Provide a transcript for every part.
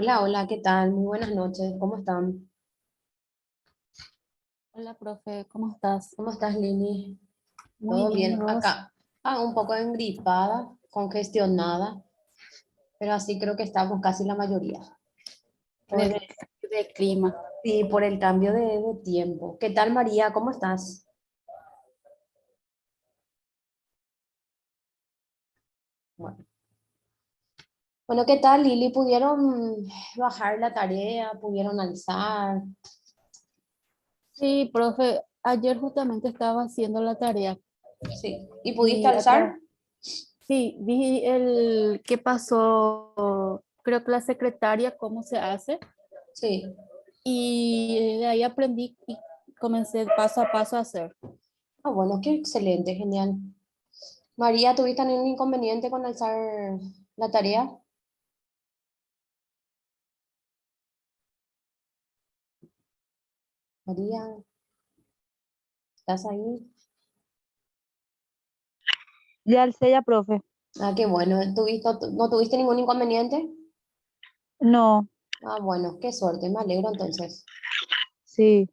Hola, hola, ¿qué tal? Muy buenas noches, ¿cómo están? Hola, profe, ¿cómo estás? ¿Cómo estás, Lili? Muy ¿Todo bien, ¿y bien? vos? Acá, un poco engripada, congestionada, pero así creo que estamos casi la mayoría. Por Por el el, cambio de clima. sí, por el cambio de tiempo. ¿Qué tal, María? ¿Cómo estás? Bueno, bueno, ¿qué tal, Lili? ¿Pudieron bajar la tarea? ¿Pudieron alzar? Sí, profe, ayer justamente estaba haciendo la tarea Sí. ¿Y pudiste y alzar? sí, vi el qué pasó, creo que la secretaria, cómo se hace, Sí. y de ahí aprendí y comencé paso a paso a hacer. Ah, bueno, qué excelente, genial. María, ¿tuviste ningún inconveniente con alzar la tarea? María, ¿estás ahí? Ya alcé ya, profe. Ah, qué bueno. ¿No tuviste ningún inconveniente? No, Ah, bueno, qué suerte, me alegro entonces. sí.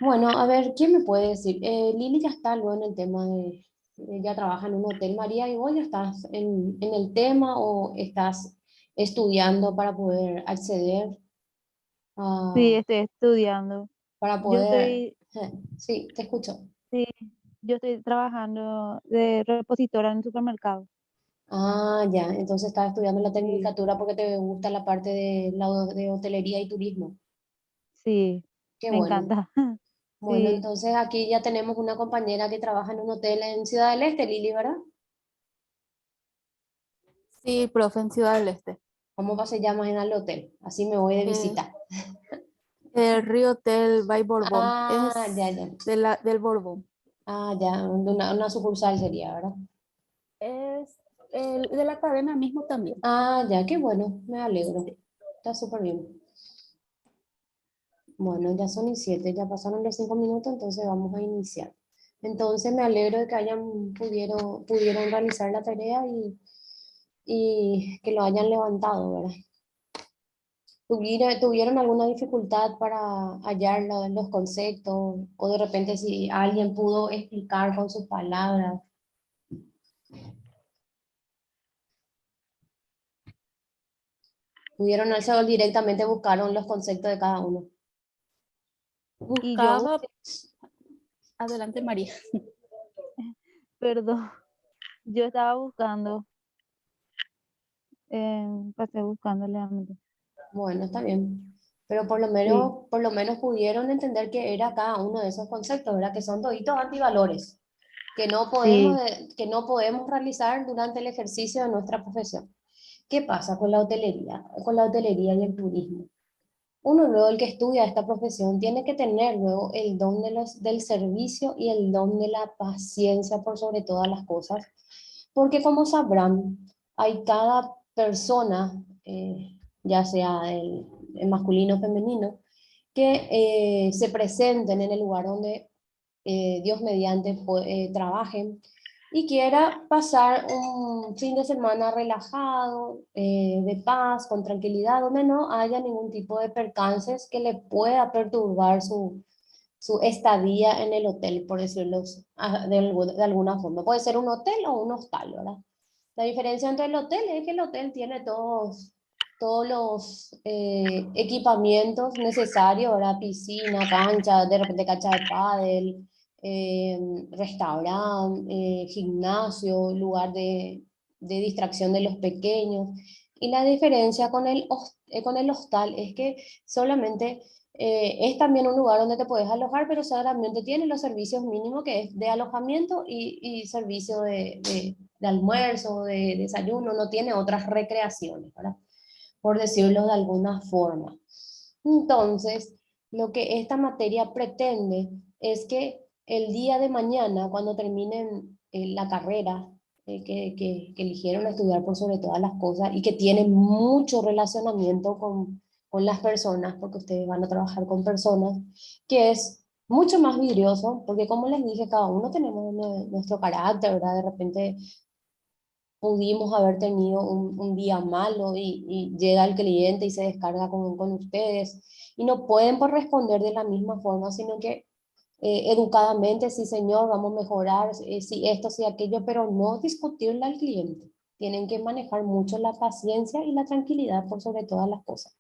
Bueno, a ver, ¿quién me puede decir? Lili ya está luego en el tema ya trabaja en un hotel, María, ¿y vos ya estás en el tema o estás estudiando para poder acceder Sí, a, estoy estudiando. para Yo poder, estoy, sí, te escucho. sí, yo estoy trabajando de repositora en un supermercado. Ah, ya, entonces estás estudiando la Sí, tecnicatura porque te gusta la parte de hotelería y turismo. sí, Qué me bueno. encanta. Bueno, Sí, entonces aquí ya tenemos una compañera que trabaja en un hotel en Ciudad del Este, Lili, ¿verdad? Sí, profe, en Ciudad del Este. ¿Cómo se llama en el hotel? Así me voy de Eh, visita. el Río Hotel by Borbón, Ah, ya, es ya. del Borbón. Ah, ya, una sucursal sería, ¿verdad? Es de la cadena mismo también. Ah, ya, qué bueno, me alegro. Sí. Está súper bien. Bueno, ya son y 7, ya pasaron los 5 minutos, entonces vamos a iniciar. Entonces me alegro de que pudieron realizar la tarea y que lo hayan levantado, ¿verdad? ¿Tuvieron alguna dificultad para hallar los conceptos o de repente si alguien pudo explicar con sus palabras? ¿Pudieron hacerlo directamente buscaron los conceptos de cada uno? y yo Buscaba, busqué, adelante María. perdón, yo estaba buscando, pasé buscando realmente. Bueno, está bien. Pero Sí, por lo menos pudieron entender qué era cada uno de esos conceptos, ¿verdad? Que son toditos antivalores, sí, que no podemos realizar durante el ejercicio de nuestra profesión. ¿Qué pasa con la hotelería y el turismo? Uno luego, el que estudia esta profesión, tiene que tener luego el don del servicio y el don de la paciencia por sobre todas las cosas, porque como sabrán, hay cada persona, ya sea el masculino o femenino, que se presenten en el lugar donde Dios mediante trabajen y quiera pasar un fin de semana relajado, de paz, con tranquilidad, donde no haya ningún tipo de percances que le pueda perturbar su estadía en el hotel, por decirlo de alguna forma. Puede ser un hotel o un hostal, ¿verdad? La diferencia entre el hotel es que el hotel tiene todos los equipamientos necesarios, ¿verdad? Piscina, cancha, de repente cancha de pádel, eh, restaurante, gimnasio, lugar de distracción de los pequeños. Y la diferencia con el hostal es que solamente es también un lugar donde te puedes alojar, pero solamente tiene los servicios mínimos que es de alojamiento y servicio de almuerzo, de desayuno, no tiene otras recreaciones, ¿verdad? Por decirlo de alguna forma. Entonces, lo que esta materia pretende es que el día de mañana, cuando terminen la carrera que eligieron estudiar por sobre todas las cosas y que tiene mucho relacionamiento con las personas, porque ustedes van a trabajar con personas, que es mucho más vidrioso, porque como les dije, cada uno tenemos nuestro carácter, ¿verdad? De repente pudimos haber tenido un día malo y llega el cliente y se descarga con ustedes y no pueden por responder de la misma forma, sino que educadamente, sí señor, vamos a mejorar, sí esto, sí aquello, pero no discutirle al cliente. Tienen que manejar mucho la paciencia y la tranquilidad por sobre todas las cosas.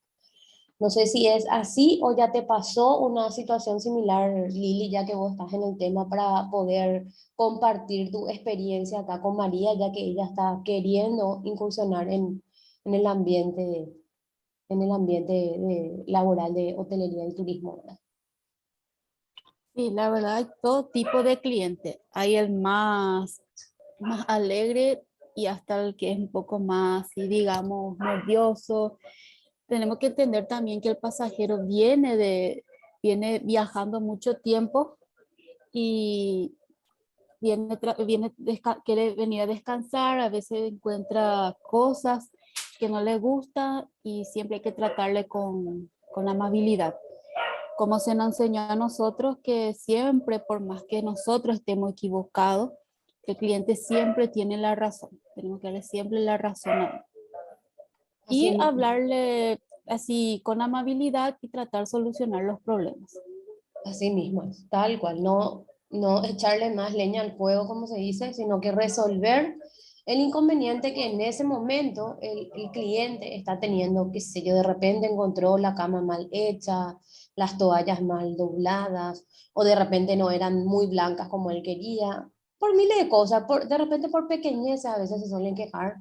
No sé si es así o ya te pasó una situación similar, Lili, ya que vos estás en el tema para poder compartir tu experiencia acá con María, ya que ella está queriendo incursionar en el ambiente, laboral de hotelería y turismo, ¿verdad? Sí, la verdad hay todo tipo de cliente. Hay el más alegre y hasta el que es un poco más, sí, digamos, nervioso. Tenemos que entender también que el pasajero viene viajando mucho tiempo y quiere venir a descansar, a veces encuentra cosas que no le gustan y siempre hay que tratarle con amabilidad. Como se nos enseñó a nosotros que siempre, por más que nosotros estemos equivocados, el cliente siempre tiene la razón. Tenemos que darle siempre la razón a él. Así Y mismo. hablarle así con amabilidad y tratar de solucionar los problemas. Así mismo, es, tal cual, no echarle más leña al fuego, como se dice, sino que resolver el inconveniente que en ese momento el cliente está teniendo, qué sé yo, de repente encontró la cama mal hecha, las toallas mal dobladas, o de repente no eran muy blancas como él quería, por miles de cosas, de repente por pequeñeces a veces se suelen quejar,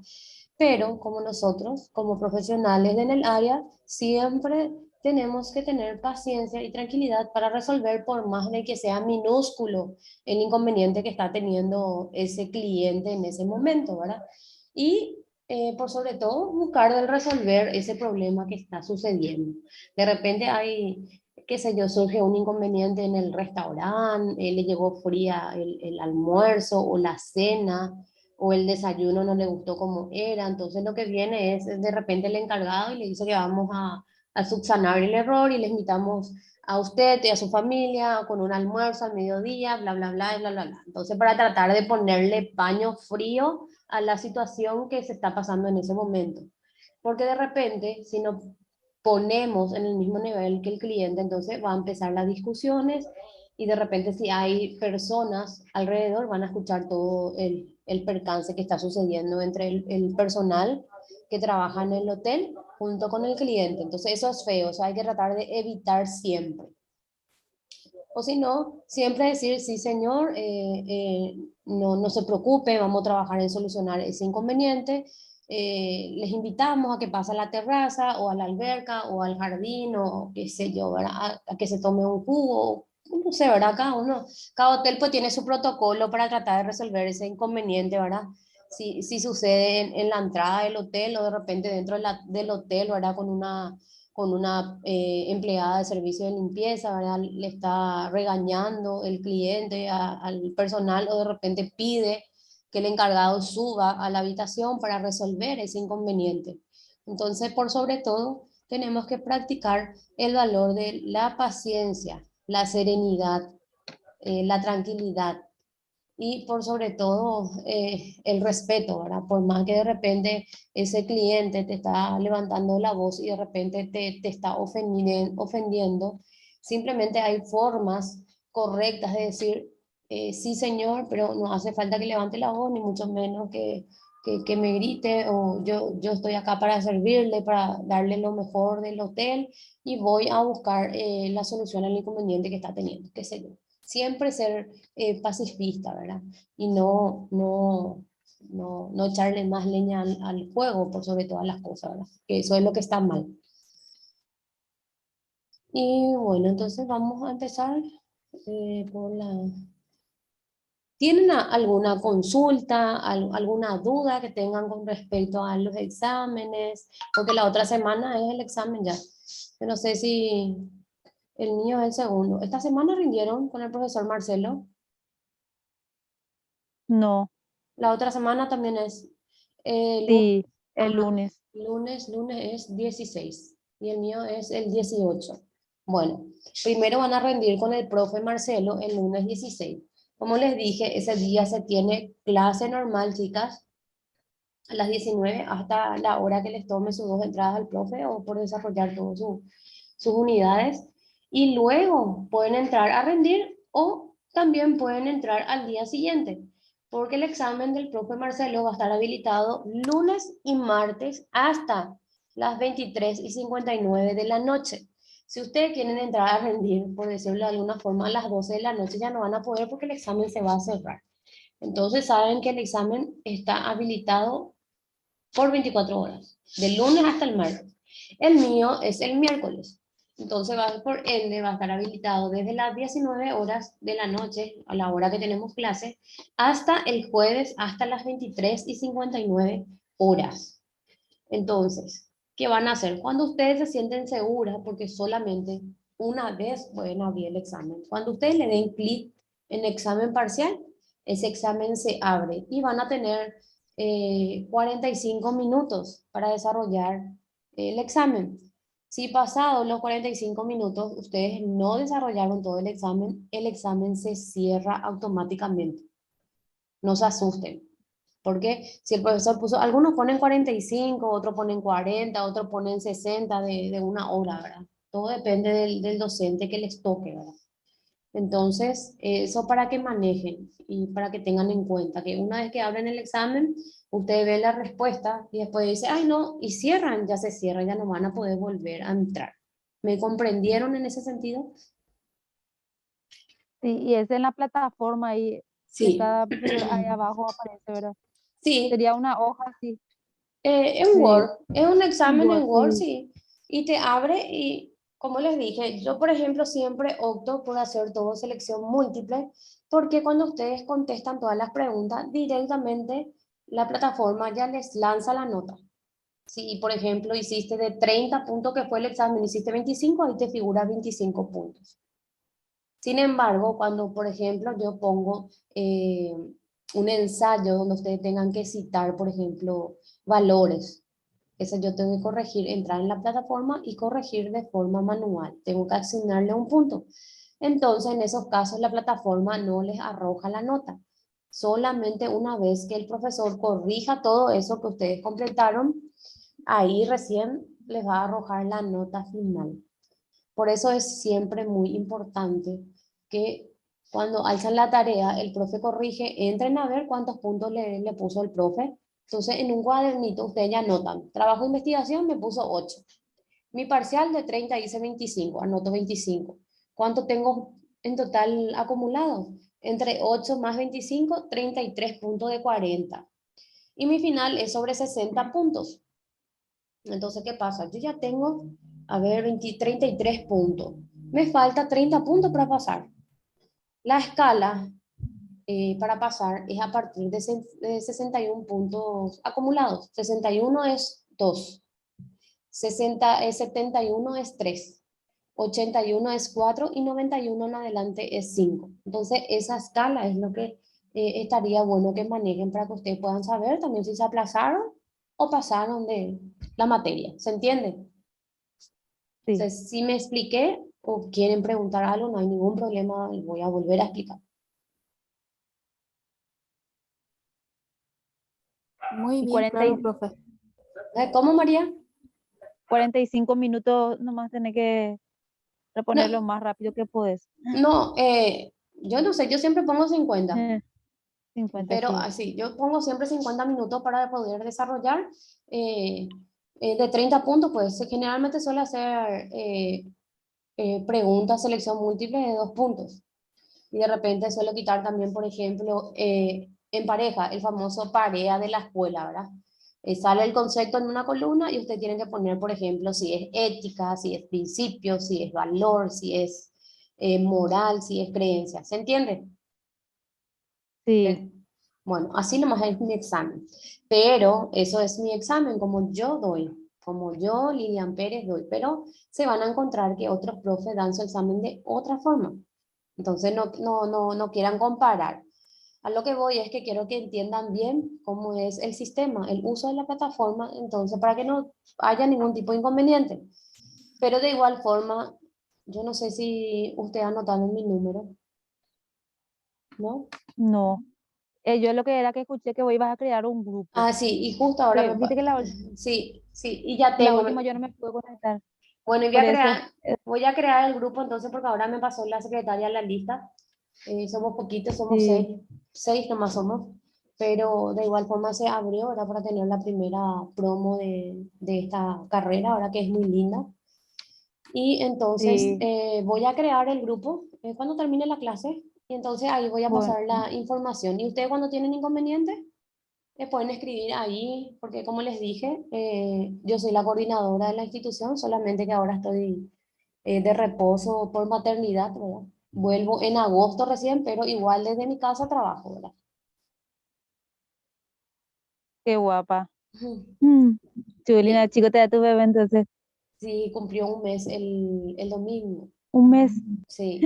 pero como nosotros, como profesionales en el área, siempre tenemos que tener paciencia y tranquilidad para resolver por más de que sea minúsculo el inconveniente que está teniendo ese cliente en ese momento, ¿verdad? Y por sobre todo buscar de resolver ese problema que está sucediendo. De repente hay, qué sé yo, surge un inconveniente en el restaurante, le llegó fría el almuerzo o la cena, o el desayuno no le gustó como era, entonces lo que viene es de repente el encargado y le dice que vamos a subsanar el error y les invitamos a usted y a su familia con un almuerzo al mediodía, bla, bla, bla, bla, bla, bla. Entonces, para tratar de ponerle paño frío a la situación que se está pasando en ese momento. Porque de repente, si nos ponemos en el mismo nivel que el cliente, entonces va a empezar las discusiones y de repente si hay personas alrededor van a escuchar todo el percance que está sucediendo entre el personal que trabaja en el hotel junto con el cliente. Entonces eso es feo, eso hay que tratar de evitar siempre. O si no, siempre decir, sí señor, no se preocupe, vamos a trabajar en solucionar ese inconveniente. Les invitamos a que pase a la terraza o a la alberca o al jardín o qué sé yo, ¿verdad? A que se tome un jugo, no sé, ¿verdad? Cada hotel pues tiene su protocolo para tratar de resolver ese inconveniente, ¿verdad? Si sucede en la entrada del hotel o de repente dentro del hotel, ¿verdad? Con una empleada de servicio de limpieza, ¿verdad? Le está regañando el cliente al personal o de repente pide que el encargado suba a la habitación para resolver ese inconveniente. Entonces, por sobre todo, tenemos que practicar el valor de la paciencia, la serenidad, la tranquilidad y por sobre todo el respeto, ¿verdad? Por más que de repente ese cliente te está levantando la voz y de repente te está ofendiendo, simplemente hay formas correctas de decir, sí señor, pero no hace falta que levante la voz, ni mucho menos que me grite, o yo estoy acá para servirle, para darle lo mejor del hotel y voy a buscar la solución al inconveniente que está teniendo, qué sé yo. Siempre ser pacifista, ¿verdad? Y no echarle más leña al fuego por sobre todas las cosas, ¿verdad? Que eso es lo que está mal. Y bueno, entonces vamos a empezar por la... ¿Tienen alguna consulta, alguna duda que tengan con respecto a los exámenes? Porque la otra semana es el examen ya. Yo no sé si el mío es el segundo. ¿Esta semana rindieron con el profesor Marcelo? No, La otra semana también es lunes, sí, el ajá, lunes. lunes es 16 y el mío es el 18. Bueno, primero van a rendir con el profe Marcelo el lunes 16. Como les dije, ese día se tiene clase normal, chicas, a las 19 hasta la hora que les tome sus 2 entradas al profe o por desarrollar todas sus unidades. Y luego pueden entrar a rendir o también pueden entrar al día siguiente, porque el examen del profe Marcelo va a estar habilitado lunes y martes hasta las 23:59 de la noche. Si ustedes quieren entrar a rendir, por decirlo de alguna forma, a las 12 de la noche ya no van a poder porque el examen se va a cerrar. Entonces saben que el examen está habilitado por 24 horas, de lunes hasta el martes. El mío es el miércoles. Entonces, por ende, va a estar habilitado desde las 19 horas de la noche, a la hora que tenemos clase, hasta el jueves, hasta las 23:59 horas. Entonces, ¿qué van a hacer? Cuando ustedes se sienten seguras, porque solamente una vez pueden abrir el examen. Cuando ustedes le den clic en examen parcial, ese examen se abre y van a tener 45 minutos para desarrollar el examen. Si pasado los 45 minutos ustedes no desarrollaron todo el examen se cierra automáticamente. No se asusten. Porque si el profesor puso, algunos ponen 45, otros ponen 40, otros ponen 60 de una hora, ¿verdad? Todo depende del docente que les toque, ¿verdad? Entonces, eso para que manejen y para que tengan en cuenta que una vez que abren el examen, ustedes ven la respuesta y después dice, ay no, y cierran, ya se cierra, ya no van a poder volver a entrar. ¿Me comprendieron en ese sentido? Sí, y es en la plataforma ahí de Sí, cada profesor, ahí abajo aparece, ¿verdad? sí, Sería una hoja así en de Word, es un un examen en Word, Word, sí. sí, y te abre y, como les dije, yo por ejemplo siempre opto por hacer todo selección múltiple, porque cuando ustedes contestan todas las preguntas, directamente la plataforma ya les lanza la nota. Si, por ejemplo, hiciste de 30 puntos que fue el examen, hiciste 25, ahí te figura 25 puntos. Sin embargo, cuando, por ejemplo, yo pongo un ensayo donde ustedes tengan que citar, por ejemplo, valores, eso yo tengo que corregir, entrar en la plataforma y corregir de forma manual. Tengo que asignarle un punto. Entonces, en esos casos, la plataforma no les arroja la nota. Solamente una vez que el profesor corrija todo eso que ustedes completaron, ahí recién les va a arrojar la nota final. Por eso es siempre muy importante que cuando alzan la tarea, el profe corrige, entren a ver cuántos puntos le puso el profe. Entonces, en un cuadernito ustedes ya anotan. Trabajo de investigación me puso 8. Mi parcial de 30 hice 25, anoto 25. ¿Cuánto tengo en total acumulado? Entre 8 más 25, 33 puntos de 40. Y mi final es sobre 60 puntos. Entonces, ¿qué pasa? Yo ya tengo, a ver, 20, 33 puntos. Me falta 30 puntos para pasar. La escala para pasar es a partir de 61 puntos acumulados. 61 es 2, 71 es 3, 81 es 4 y 91 en adelante es 5. Entonces, esa escala es lo que estaría bueno que manejen para que ustedes puedan saber también si se aplazaron o pasaron de la materia. ¿Se entiende? Sí, Entonces, si me expliqué o quieren preguntar algo, no hay ningún problema, y voy a volver a explicar. Muy y bien, 40 claro, y, profe. ¿Cómo, María? 45 minutos nomás tenés que reponer lo No, más rápido que puedes. no, yo no sé, yo siempre pongo 50, 50, pero sí. así, yo pongo siempre 50 minutos para poder desarrollar eh, de 30 puntos, pues generalmente suele hacer preguntas, selección múltiple de 2 puntos. Y de repente suelo quitar también, por ejemplo, en pareja, el famoso parea de la escuela, ¿verdad? Sale el concepto en una columna y usted tiene que poner, por ejemplo, si es ética, si es principio, si es valor, si es moral, si es creencia. ¿Se entiende? Sí, Eh, Bueno, así nomás es mi examen. Pero eso es mi examen, como yo doy, como yo, Lilian Pérez, doy. Pero se van a encontrar que otros profes dan su examen de otra forma. Entonces no quieran comparar. A lo que voy es que quiero que entiendan bien cómo es el sistema, el uso de la plataforma, entonces para que no haya ningún tipo de inconveniente. Pero de igual forma, yo no sé si usted ha notado mi número, ¿no? no. Yo lo que era que escuché que vos ibas a crear un grupo. Ah, sí, y justo ahora me... Viste que Sí, sí, y ya la tengo. última yo no me pude conectar. Bueno, y Por eso, voy a crear el grupo entonces porque ahora me pasó la secretaria la lista. Somos poquitos, somos sí, seis nomás somos, pero de igual forma se abrió ahora para tener la primera promo de esta carrera, ahora que es muy linda. Y entonces sí, voy a crear el grupo cuando termine la clase y entonces ahí voy a bueno, pasar la información. Y ustedes cuando tienen inconvenientes, pueden escribir ahí, porque como les dije, yo soy la coordinadora de la institución, solamente que ahora estoy de reposo por maternidad, ¿verdad? Vuelvo en agosto recién, pero igual desde mi casa trabajo, ¿verdad? qué guapa. Ujú. Mm, Chulina, Sí, chico, te da tu bebé entonces. sí, cumplió un mes el domingo. Un mes. Sí,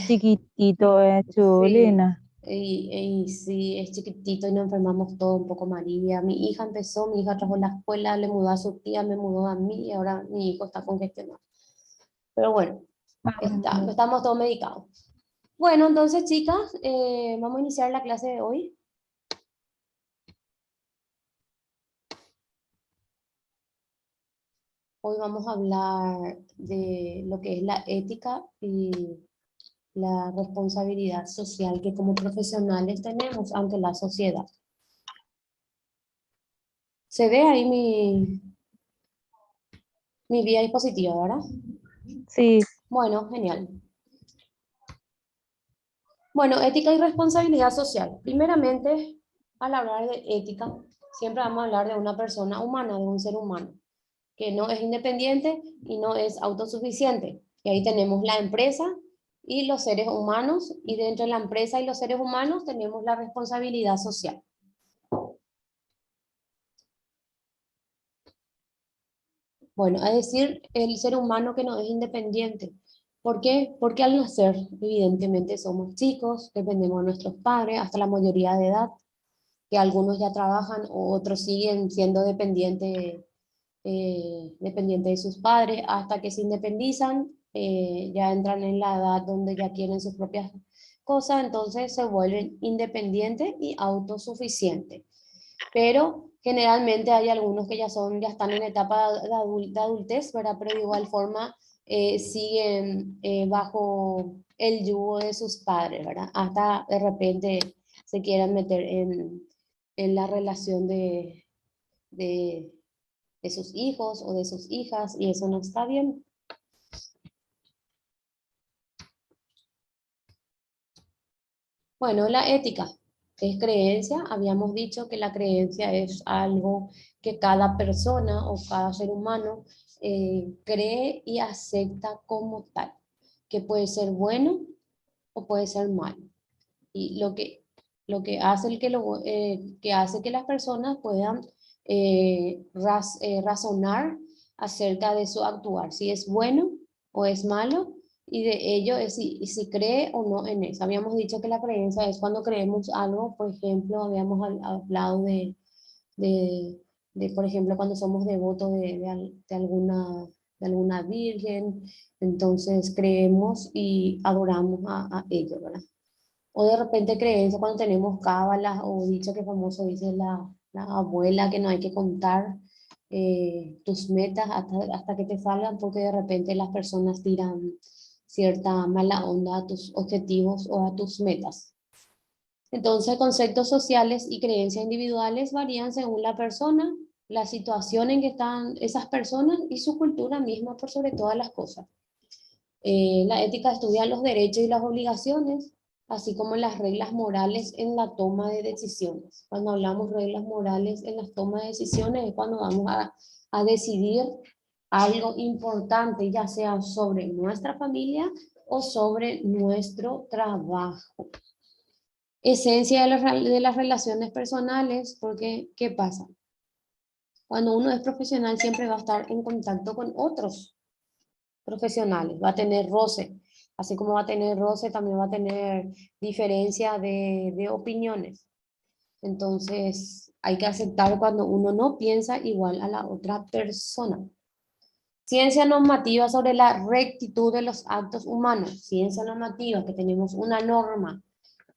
Chiquitito, sí. chulina. Y sí, es chiquitito y nos enfermamos todos un poco María. Mi hija trajo la escuela, le mudó a su tía, me mudó a mí y ahora mi hijo está congestionado. Pero bueno, Ah, estamos todos medicados. Bueno, entonces chicas, vamos a iniciar la clase de hoy. Hoy vamos a hablar de lo que es la ética y la responsabilidad social que como profesionales tenemos ante la sociedad. Se ve ahí mi vía dispositiva, ¿verdad? sí, Bueno, genial. Bueno, ética y responsabilidad social. Primeramente, al hablar de ética, siempre vamos a hablar de una persona humana, de un ser humano, que no es independiente y no es autosuficiente. Y ahí tenemos la empresa y los seres humanos, y dentro de la empresa y los seres humanos tenemos la responsabilidad social. Bueno, es decir, el ser humano que no es independiente. ¿Por qué? Porque al nacer, evidentemente, somos chicos, dependemos de nuestros padres hasta la mayoría de edad, que algunos ya trabajan o otros siguen siendo dependientes de sus padres hasta que se independizan, ya entran en la edad donde ya quieren sus propias cosas, entonces se vuelven independientes y autosuficientes. Pero generalmente hay algunos que ya están en etapa de adultez, ¿verdad? Pero de igual forma siguen bajo el yugo de sus padres, ¿verdad? Hasta de repente se quieran meter en la relación de, de sus hijos o de sus hijas y eso no está bien. Bueno, la ética es creencia. Habíamos dicho que la creencia es algo que cada persona o cada ser humano cree y acepta como tal, que puede ser bueno o puede ser malo. Y lo que hace, que hace que las personas puedan razonar acerca de su actuar, si es bueno o es malo, y de ello es si cree o no en eso. Habíamos dicho que la creencia es cuando creemos algo, por ejemplo, habíamos hablado de, por ejemplo, cuando somos devotos de alguna virgen, entonces creemos y adoramos a ellos, ¿verdad? O de repente creencia cuando tenemos cábalas o dicho que famoso dice la abuela que no hay que contar tus metas hasta que te salgan porque de repente las personas tiran cierta mala onda a tus objetivos o a tus metas. Entonces, conceptos sociales y creencias individuales varían según la persona, la situación en que están esas personas y su cultura misma por sobre todas las cosas. La ética estudia los derechos y las obligaciones, así como las reglas morales en la toma de decisiones. Cuando hablamos reglas morales en la toma de decisiones es cuando vamos a decidir algo importante, ya sea sobre nuestra familia o sobre nuestro trabajo. Esencia de las relaciones personales, porque ¿qué pasa? Cuando uno es profesional siempre va a estar en contacto con otros profesionales, va a tener roce, así como va a tener roce, también va a tener diferencia de opiniones. Entonces, hay que aceptar cuando uno no piensa igual a la otra persona. Ciencia normativa sobre la rectitud de los actos humanos. Ciencia normativa, que tenemos una norma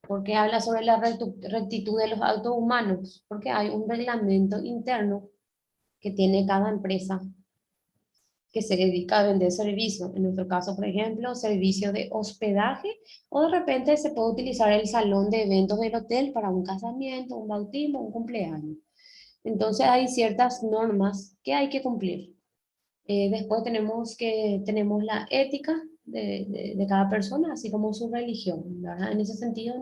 Porque habla sobre la rectitud de los actos humanos, porque hay un reglamento interno que tiene cada empresa que se dedica a vender servicios. En nuestro caso, por ejemplo, servicio de hospedaje, o de repente se puede utilizar el salón de eventos del hotel para un casamiento, un bautismo, un cumpleaños. Entonces hay ciertas normas que hay que cumplir. Después tenemos la ética de cada persona, así como su religión, ¿verdad? En ese sentido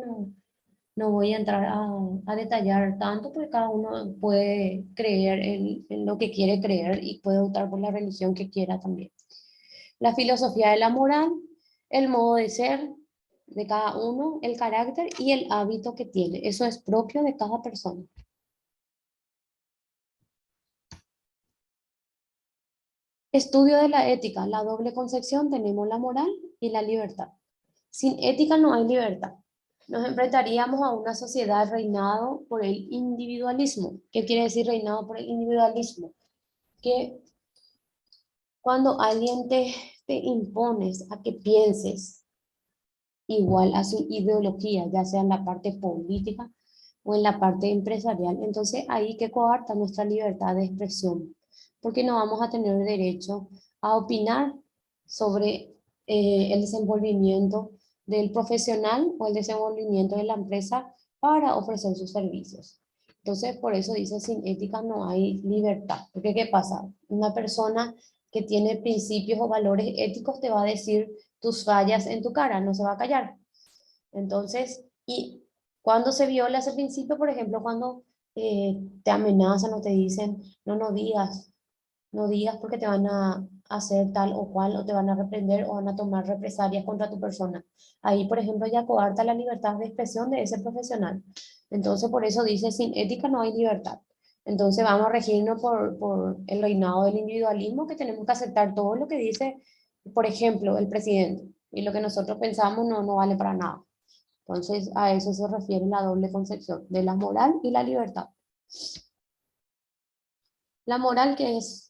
no voy a entrar a detallar tanto, porque cada uno puede creer en lo que quiere creer y puede optar por la religión que quiera también. La filosofía de la moral, el modo de ser de cada uno, el carácter y el hábito que tiene. Eso es propio de cada persona. Estudio de la ética, la doble concepción, tenemos la moral y la libertad. Sin ética no hay libertad. Nos enfrentaríamos a una sociedad reinado por el individualismo. ¿Qué quiere decir reinado por el individualismo? Que cuando alguien te impones a que pienses igual a su ideología, ya sea en la parte política o en la parte empresarial, entonces ahí que coarta nuestra libertad de expresión, porque no vamos a tener derecho a opinar sobre el desenvolvimiento del profesional o el desenvolvimiento de la empresa para ofrecer sus servicios. Entonces, por eso dice, sin ética no hay libertad. Porque, ¿qué pasa? Una persona que tiene principios o valores éticos te va a decir tus fallas en tu cara, no se va a callar. Entonces, y cuando se viola ese principio, por ejemplo, cuando te amenazan o te dicen, no digas porque te van a hacer tal o cual, o te van a reprender o van a tomar represalias contra tu persona. Ahí, por ejemplo, ya coarta la libertad de expresión de ese profesional. Entonces, por eso dice, sin ética no hay libertad. Entonces, vamos a regirnos por el reinado del individualismo, que tenemos que aceptar todo lo que dice, por ejemplo, el presidente. Y lo que nosotros pensamos no vale para nada. Entonces, a eso se refiere la doble concepción de la moral y la libertad. La moral, que es,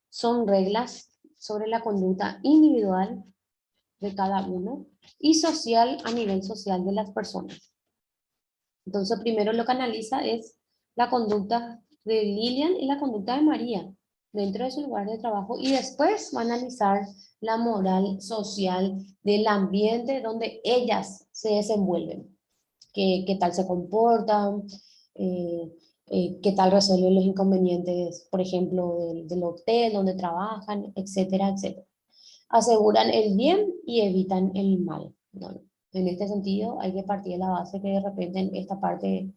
son reglas sobre la conducta individual de cada uno y social a nivel social de las personas. Entonces, primero lo que analiza es la conducta de Lilian y la conducta de María dentro de su lugar de trabajo, y después va a analizar la moral social del ambiente donde ellas se desenvuelven, qué tal se comportan, eh, qué tal resuelven los inconvenientes, por ejemplo, del hotel donde trabajan, etcétera, etcétera. Aseguran el bien y evitan el mal, ¿no? En este sentido, hay que partir de la base que de repente en esta parte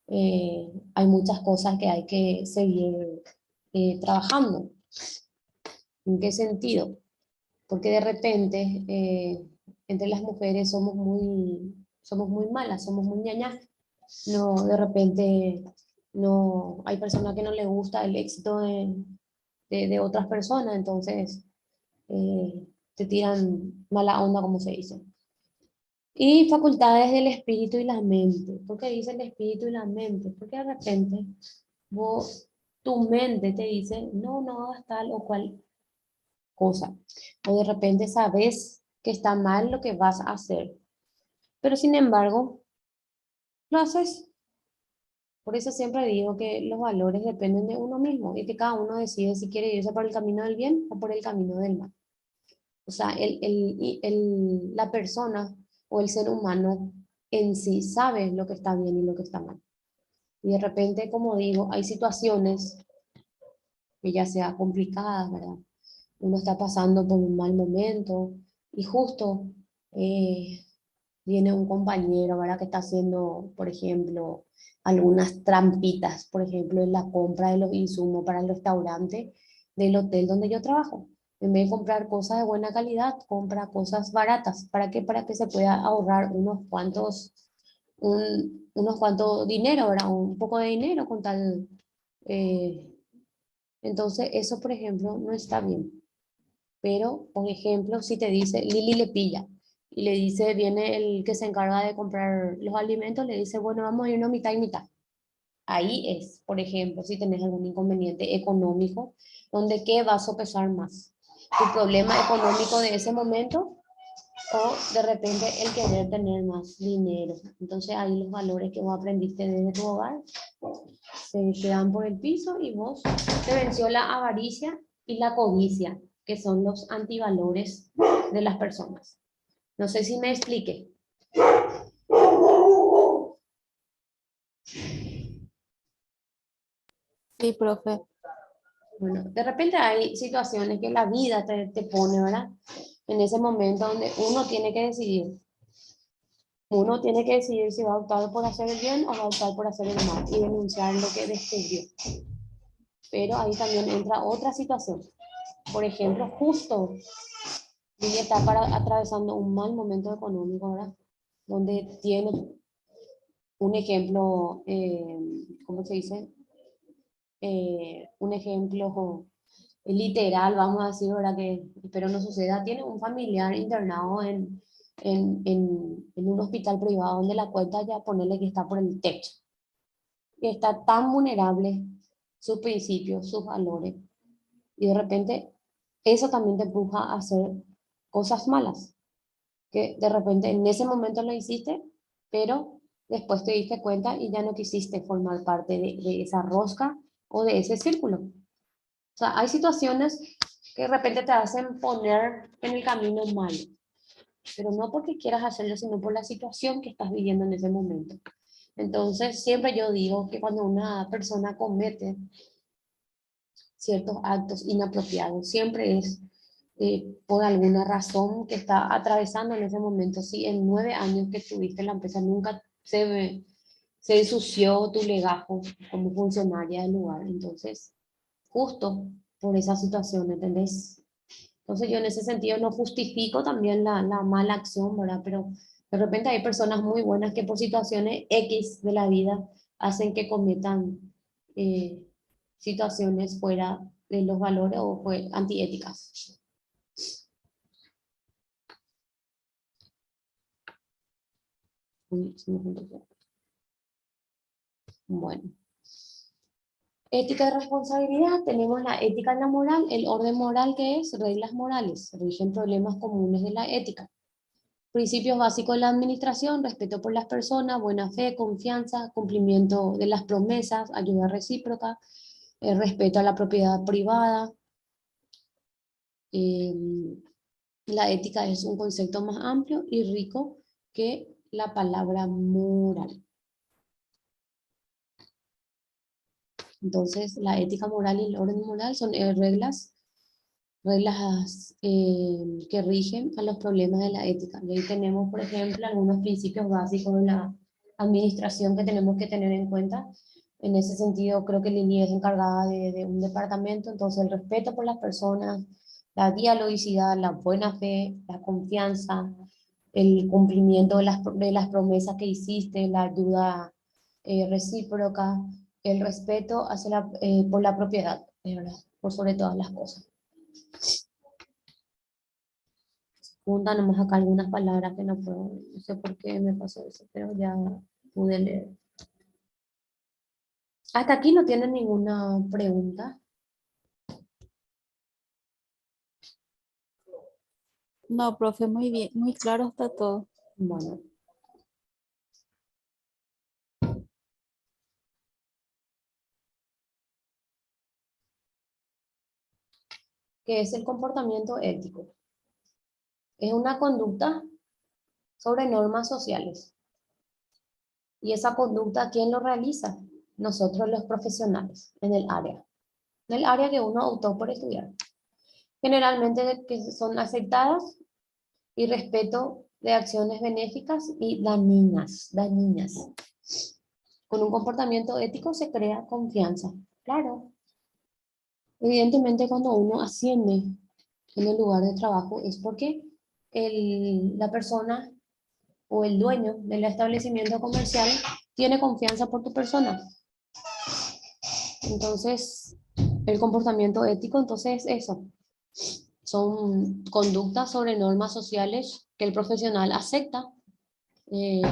hay muchas cosas que hay que seguir trabajando. ¿En qué sentido? Porque de repente entre las mujeres somos muy malas, somos muy ñañas. No, de repente no, hay personas que no les gusta el éxito de otras personas, entonces te tiran mala onda, como se dice. Y facultades del espíritu y la mente. ¿Por qué dice el espíritu y la mente? Porque de repente tu mente te dice, no hagas tal o cual cosa. O de repente sabes que está mal lo que vas a hacer, pero sin embargo, lo haces. Por eso siempre digo que los valores dependen de uno mismo y que cada uno decide si quiere irse por el camino del bien o por el camino del mal. O sea, la persona o el ser humano en sí sabe lo que está bien y lo que está mal. Y de repente, como digo, hay situaciones que ya sea complicadas, ¿verdad? Uno está pasando por un mal momento y justo eh, viene un compañero, ¿verdad? Que está haciendo, por ejemplo, algunas trampitas, por ejemplo, en la compra de los insumos para el restaurante del hotel donde yo trabajo. En vez de comprar cosas de buena calidad, compra cosas baratas. ¿Para qué? Para que se pueda ahorrar unos cuantos dinero, ¿verdad? Un poco de dinero con tal. eh, entonces, eso, por ejemplo, no está bien. Pero, por ejemplo, si te dice, Lili le pilla y le dice, viene el que se encarga de comprar los alimentos, le dice, bueno, vamos a irnos mitad y mitad. Ahí es, por ejemplo, si tenés algún inconveniente económico, donde qué va a sopesar más. Tu problema económico de ese momento o de repente el querer tener más dinero. Entonces ahí los valores que vos aprendiste desde tu hogar se quedan por el piso y vos te venció la avaricia y la codicia, que son los antivalores de las personas. No sé si me expliqué. Sí, profe. Bueno, de repente hay situaciones que la vida te pone, ¿verdad? En ese momento donde uno tiene que decidir. Uno tiene que decidir si va a optar por hacer el bien o va a optar por hacer el mal y denunciar lo que descubrió. Pero ahí también entra otra situación. Por ejemplo, justo Lili está atravesando un mal momento económico ahora, donde tiene un ejemplo, ¿cómo se dice? Un ejemplo literal, vamos a decir, ahora que espero no suceda, tiene un familiar internado en un hospital privado donde la cuenta ya ponerle que está por el techo, que está tan vulnerable sus principios, sus valores, y de repente eso también te empuja a hacer cosas malas, que de repente en ese momento lo hiciste, pero después te diste cuenta y ya no quisiste formar parte de esa rosca o de ese círculo. O sea, hay situaciones que de repente te hacen poner en el camino malo, pero no porque quieras hacerlo, sino por la situación que estás viviendo en ese momento. Entonces, siempre yo digo que cuando una persona comete ciertos actos inapropiados, siempre es por alguna razón que está atravesando en ese momento. Si en 9 años que estuviste en la empresa nunca se ensució tu legajo como funcionaria del lugar, entonces, justo por esa situación, ¿entendés? Entonces yo en ese sentido no justifico también la mala acción, ¿verdad? Pero de repente hay personas muy buenas que por situaciones X de la vida hacen que cometan eh, situaciones fuera de los valores o antiéticas. Uy, se me juntó todo. Bueno. Ética y responsabilidad, tenemos la ética y la moral, el orden moral que es reglas morales, rigen problemas comunes de la ética. Principios básicos de la administración, respeto por las personas, buena fe, confianza, cumplimiento de las promesas, ayuda recíproca, respeto a la propiedad privada. Eh, la ética es un concepto más amplio y rico que la palabra moral. Entonces, la ética moral y el orden moral son reglas que rigen a los problemas de la ética. Y ahí tenemos, por ejemplo, algunos principios básicos de la administración que tenemos que tener en cuenta. En ese sentido, creo que Lili es encargada de un departamento, entonces el respeto por las personas, la dialogicidad, la buena fe, la confianza, el cumplimiento de las promesas que hiciste, la ayuda recíproca, el respeto por la propiedad, de verdad, por sobre todas las cosas. Junta nomás acá algunas palabras que no puedo, no sé por qué me pasó eso, pero ya pude leer. Hasta aquí no tienen ninguna pregunta. No, profe, muy bien, muy claro está todo. Bueno, ¿qué es el comportamiento ético? Es una conducta sobre normas sociales. ¿Y esa conducta quién lo realiza? Nosotros los profesionales en el área que uno optó por estudiar. Generalmente que son aceptadas y respeto de acciones benéficas y dañinas. Con un comportamiento ético se crea confianza. Claro, evidentemente cuando uno asciende en el lugar de trabajo es porque la persona o el dueño del establecimiento comercial tiene confianza por tu persona. Entonces, el comportamiento ético, entonces es eso. Son conductas sobre normas sociales que el profesional acepta eh,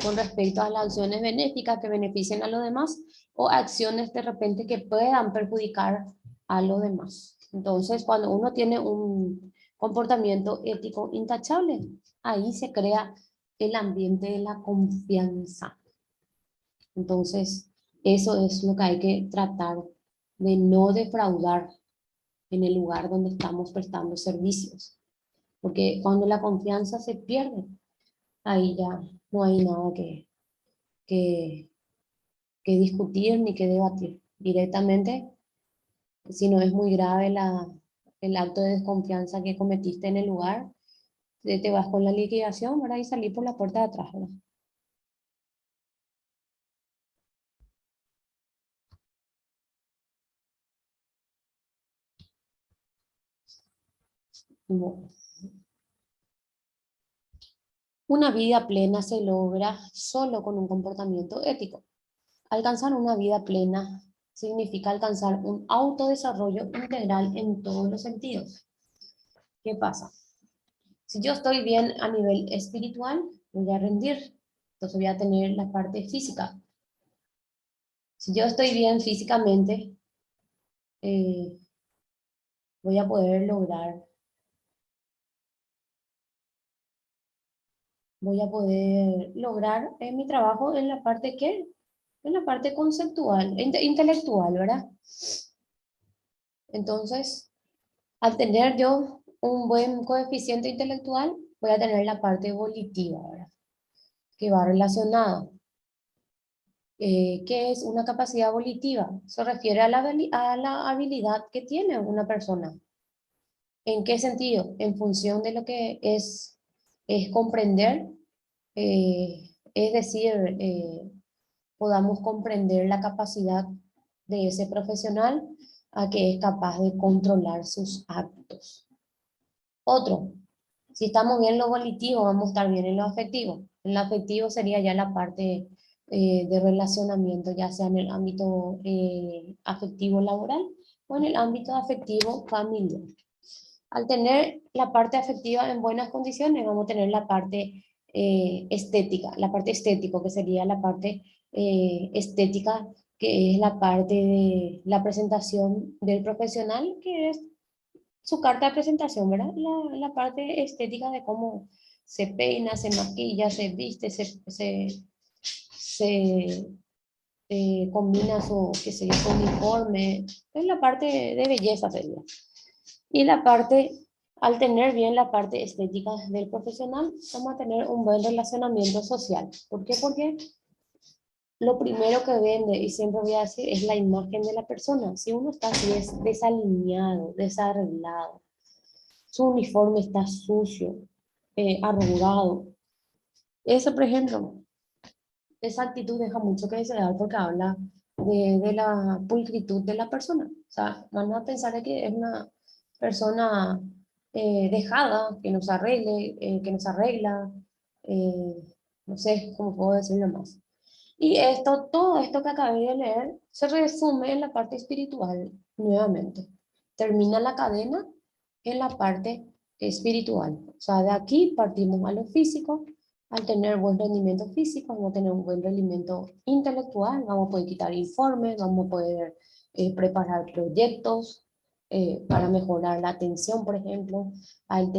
con respecto a las acciones benéficas que beneficien a los demás o acciones de repente que puedan perjudicar a los demás. Entonces, cuando uno tiene un comportamiento ético intachable, ahí se crea el ambiente de la confianza. Entonces, eso es lo que hay que tratar de no defraudar en el lugar donde estamos prestando servicios. Porque cuando la confianza se pierde, ahí ya no hay nada que, que discutir ni que debatir. Directamente, si no es muy grave el acto de desconfianza que cometiste en el lugar, te vas con la liquidación, ¿verdad? Y salí por la puerta de atrás, ¿verdad? Bueno. Una vida plena se logra solo con un comportamiento ético. Alcanzar una vida plena significa alcanzar un autodesarrollo integral en todos los sentidos. ¿Qué pasa? Si yo estoy bien a nivel espiritual, voy a rendir. Entonces voy a tener la parte física. Si yo estoy bien físicamente, eh, voy a poder lograr, mi trabajo en la parte que, en la parte conceptual, intelectual, ¿verdad? Entonces, al tener yo un buen coeficiente intelectual, voy a tener la parte volitiva, ¿verdad? Que va relacionada. ¿Qué es una capacidad volitiva? Se refiere a a la habilidad que tiene una persona. ¿En qué sentido? En función de lo que es comprender, es decir, podamos comprender la capacidad de ese profesional a que es capaz de controlar sus actos. Otro, si estamos bien en lo volitivo, vamos a estar bien en lo afectivo. En lo afectivo sería ya la parte de relacionamiento, ya sea en el ámbito afectivo laboral o en el ámbito afectivo familiar. Al tener la parte afectiva en buenas condiciones, vamos a tener la parte estética, la parte estético, que sería la parte estética, que es la parte de la presentación del profesional, que es su carta de presentación, ¿verdad? La parte estética de cómo se peina, se maquilla, se viste, se combina su, qué sé yo, su uniforme. Es la parte de belleza, sería. Y la parte, al tener bien la parte estética del profesional, vamos a tener un buen relacionamiento social. ¿Por qué? Porque lo primero que vende, y siempre voy a decir, es la imagen de la persona. Si uno está así, es desalineado, desarreglado, su uniforme está sucio, arrugado. Eso, por ejemplo, esa actitud deja mucho que desear porque habla de la pulcritud de la persona. O sea, van a pensar de que es una persona dejada, que nos arregle, que nos arregla, eh, no sé cómo puedo decirlo más. Y esto, todo esto que acabé de leer se resume en la parte espiritual nuevamente. Termina la cadena en la parte espiritual. O sea, de aquí partimos a lo físico. Al tener buen rendimiento físico, vamos a tener un buen rendimiento intelectual, vamos a poder quitar informes, vamos a poder preparar proyectos para mejorar la atención, por ejemplo. Al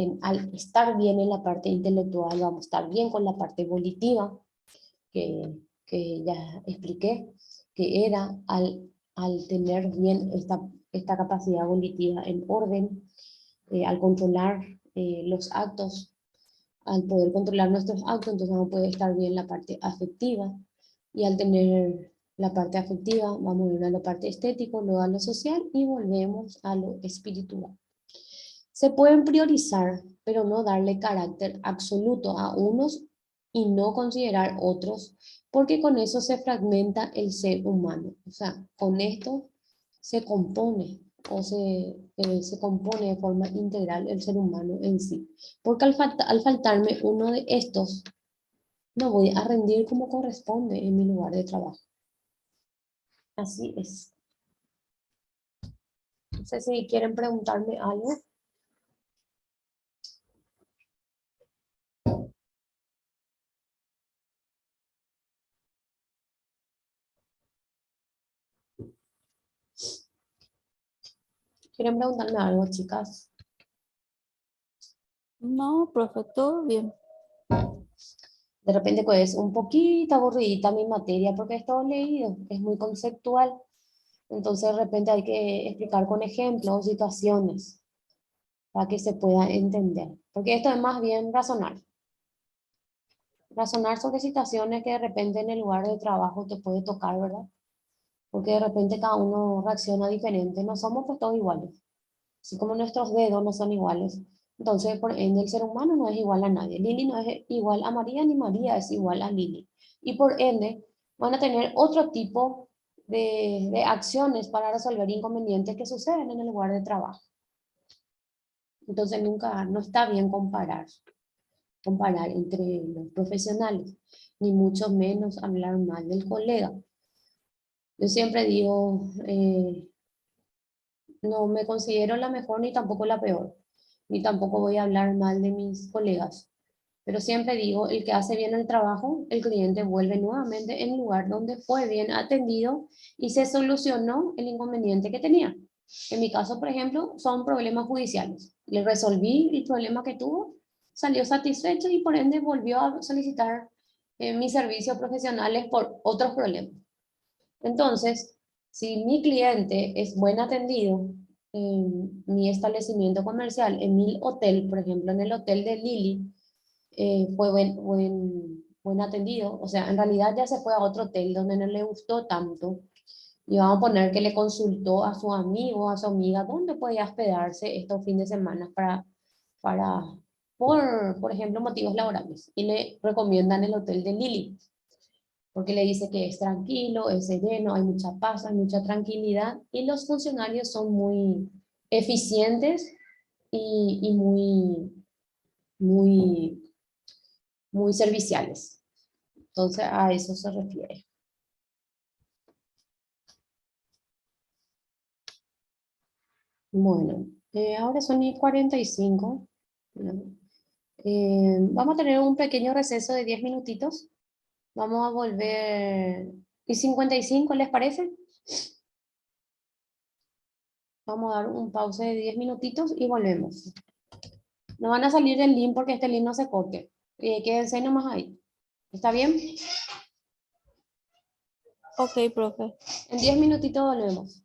estar bien en la parte intelectual, vamos a estar bien con la parte volitiva, que, que ya expliqué, que era al tener bien esta capacidad volitiva en orden, al controlar los actos, al poder controlar nuestros actos, entonces vamos a poder estar bien la parte afectiva, y al tener la parte afectiva vamos a ir a la parte estética, luego a lo social y volvemos a lo espiritual. Se pueden priorizar, pero no darle carácter absoluto a unos y no considerar otros, porque con eso se fragmenta el ser humano. O sea, con esto se compone se compone de forma integral el ser humano en sí. Porque al faltarme uno de estos, no voy a rendir como corresponde en mi lugar de trabajo. Así es. No sé si quieren preguntarme algo. ¿Quieren preguntarme algo, chicas? No, profe, todo bien. De repente pues, es un poquito aburridita mi materia porque es todo leído, es muy conceptual. Entonces de repente hay que explicar con ejemplos o situaciones para que se pueda entender. Porque esto es más bien razonar. Razonar sobre situaciones que de repente en el lugar de trabajo te puede tocar, ¿verdad? Porque de repente cada uno reacciona diferente. No somos pues todos iguales. Así como nuestros dedos no son iguales. Entonces, por ende, el ser humano no es igual a nadie. Lili no es igual a María, ni María es igual a Lili. Y por ende, van a tener otro tipo de acciones para resolver inconvenientes que suceden en el lugar de trabajo. Entonces, nunca, no está bien comparar entre los profesionales, ni mucho menos hablar mal del colega. Yo siempre digo, no me considero la mejor ni tampoco la peor, ni tampoco voy a hablar mal de mis colegas, pero siempre digo, el que hace bien el trabajo, el cliente vuelve nuevamente en el lugar donde fue bien atendido y se solucionó el inconveniente que tenía. En mi caso, por ejemplo, son problemas judiciales. Le resolví el problema que tuvo, salió satisfecho y por ende volvió a solicitar mis servicios profesionales por otros problemas. Entonces, si mi cliente es buen atendido en mi establecimiento comercial, en mi hotel, por ejemplo, en el hotel de Lili, fue buen atendido. O sea, en realidad ya se fue a otro hotel donde no le gustó tanto. Y vamos a poner que le consultó a su amigo, a su amiga, dónde podía hospedarse estos fines de semana para por ejemplo, motivos laborales. Y le recomiendan el hotel de Lili porque le dice que es tranquilo, es sereno, hay mucha paz, hay mucha tranquilidad y los funcionarios son muy eficientes y muy, muy serviciales. Entonces a eso se refiere. Bueno, ahora son y 45. Vamos a tener un pequeño receso de 10 minutitos. Vamos a volver. ¿Y 55 les parece? Vamos a dar un pause de 10 minutitos y volvemos. No van a salir del link porque este link no se corte. Quédense nomás ahí. ¿Está bien? Ok, profe. En 10 minutitos volvemos.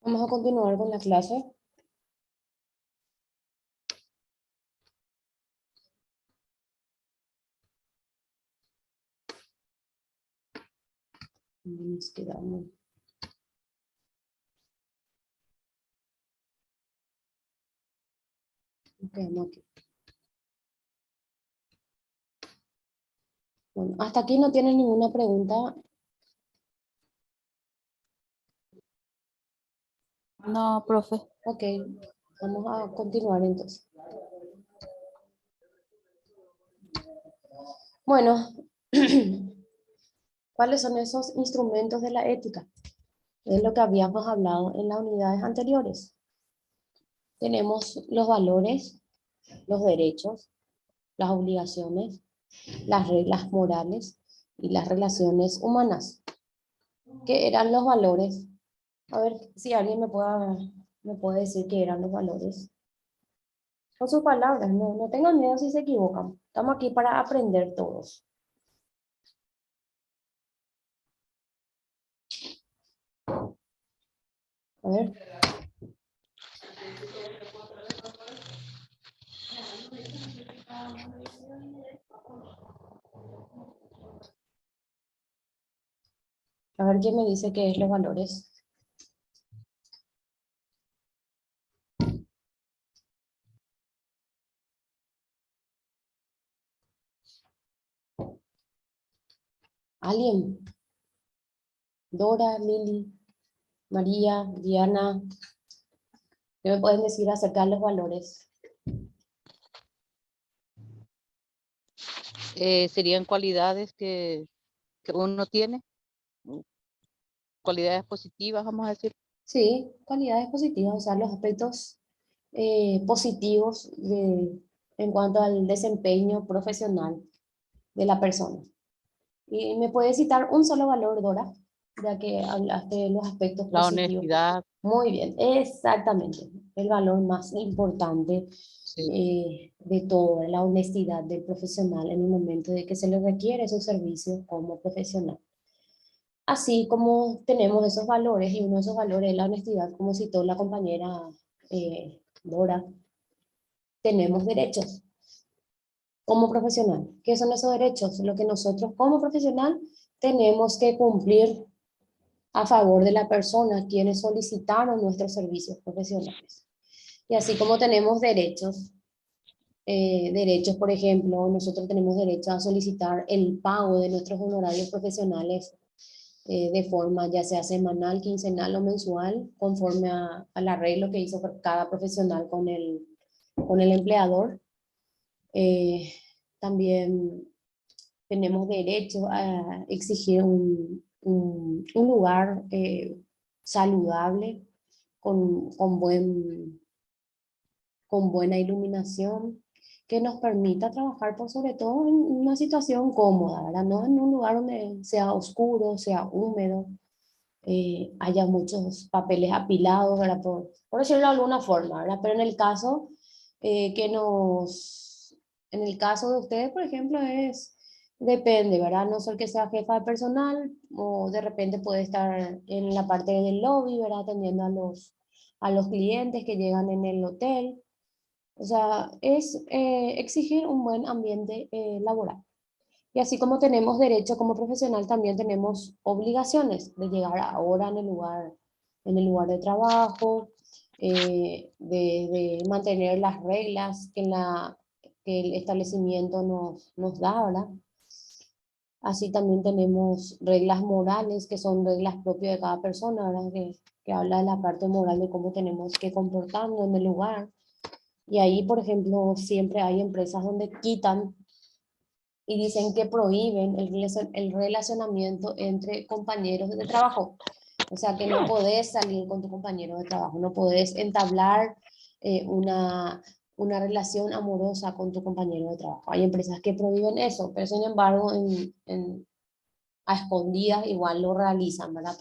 Vamos a continuar con la clase. Nos quedamos. Quedamos aquí. Bueno, hasta aquí no tienen ninguna pregunta. No, profe. Ok, vamos a continuar entonces. Bueno, ¿cuáles son esos instrumentos de la ética? Es lo que habíamos hablado en las unidades anteriores. Tenemos los valores, los derechos, las obligaciones, las reglas morales y las relaciones humanas. ¿Qué eran los valores? A ver si alguien me puede decir qué eran los valores. Con sus palabras, no tengan miedo si se equivocan. Estamos aquí para aprender todos. A ver. A ver quién me dice qué es los valores. ¿Alguien? Dora, Lili, María, Diana. ¿Qué me pueden decir acerca de los valores? Serían cualidades que uno tiene, cualidades positivas, vamos a decir. Sí, cualidades positivas, o sea, los aspectos positivos en cuanto al desempeño profesional. de la persona. ¿Y me puedes citar un solo valor, Dora? Ya que hablaste de los aspectos La positivos. honestidad, Muy bien, exactamente. El valor más importante sí. de todo, la honestidad del profesional en el momento de que se le requiere su servicio como profesional. Así como tenemos esos valores, y uno de esos valores es la honestidad, como citó la compañera Dora, tenemos derechos como profesional. ¿Qué son esos derechos? Lo que nosotros como profesional tenemos que cumplir a favor de la persona quienes solicitaron nuestros servicios profesionales. Y así como tenemos derechos, por ejemplo, nosotros tenemos derecho a solicitar el pago de nuestros honorarios profesionales de forma ya sea semanal, quincenal o mensual, conforme al arreglo que hizo cada profesional con el empleador. También tenemos derecho a exigir un lugar saludable, con con buena iluminación, que nos permita trabajar por sobre todo en una situación cómoda, ¿verdad? No en un lugar donde sea oscuro, sea húmedo, haya muchos papeles apilados, ¿verdad? Por decirlo de alguna forma, ¿verdad? Pero en el caso en el caso de ustedes, por ejemplo, depende, ¿verdad? No ser que sea jefa de personal o de repente puede estar en la parte del lobby, ¿verdad? Atendiendo a los clientes que llegan en el hotel. O sea, es exigir un buen ambiente laboral. Y así como tenemos derecho como profesional, también tenemos obligaciones de llegar a hora en el lugar de trabajo, de mantener las reglas que el establecimiento nos da, ¿verdad? Así también tenemos reglas morales, que son reglas propias de cada persona, ¿verdad? Que habla de la parte moral de cómo tenemos que comportarnos en el lugar. Y ahí, por ejemplo, siempre hay empresas donde quitan y dicen que prohíben el relacionamiento entre compañeros de trabajo. O sea, que no podés salir con tu compañero de trabajo, no podés entablar una relación amorosa con tu compañero de trabajo. Hay empresas que prohíben eso, pero sin embargo, a escondidas igual lo realizan, ¿verdad?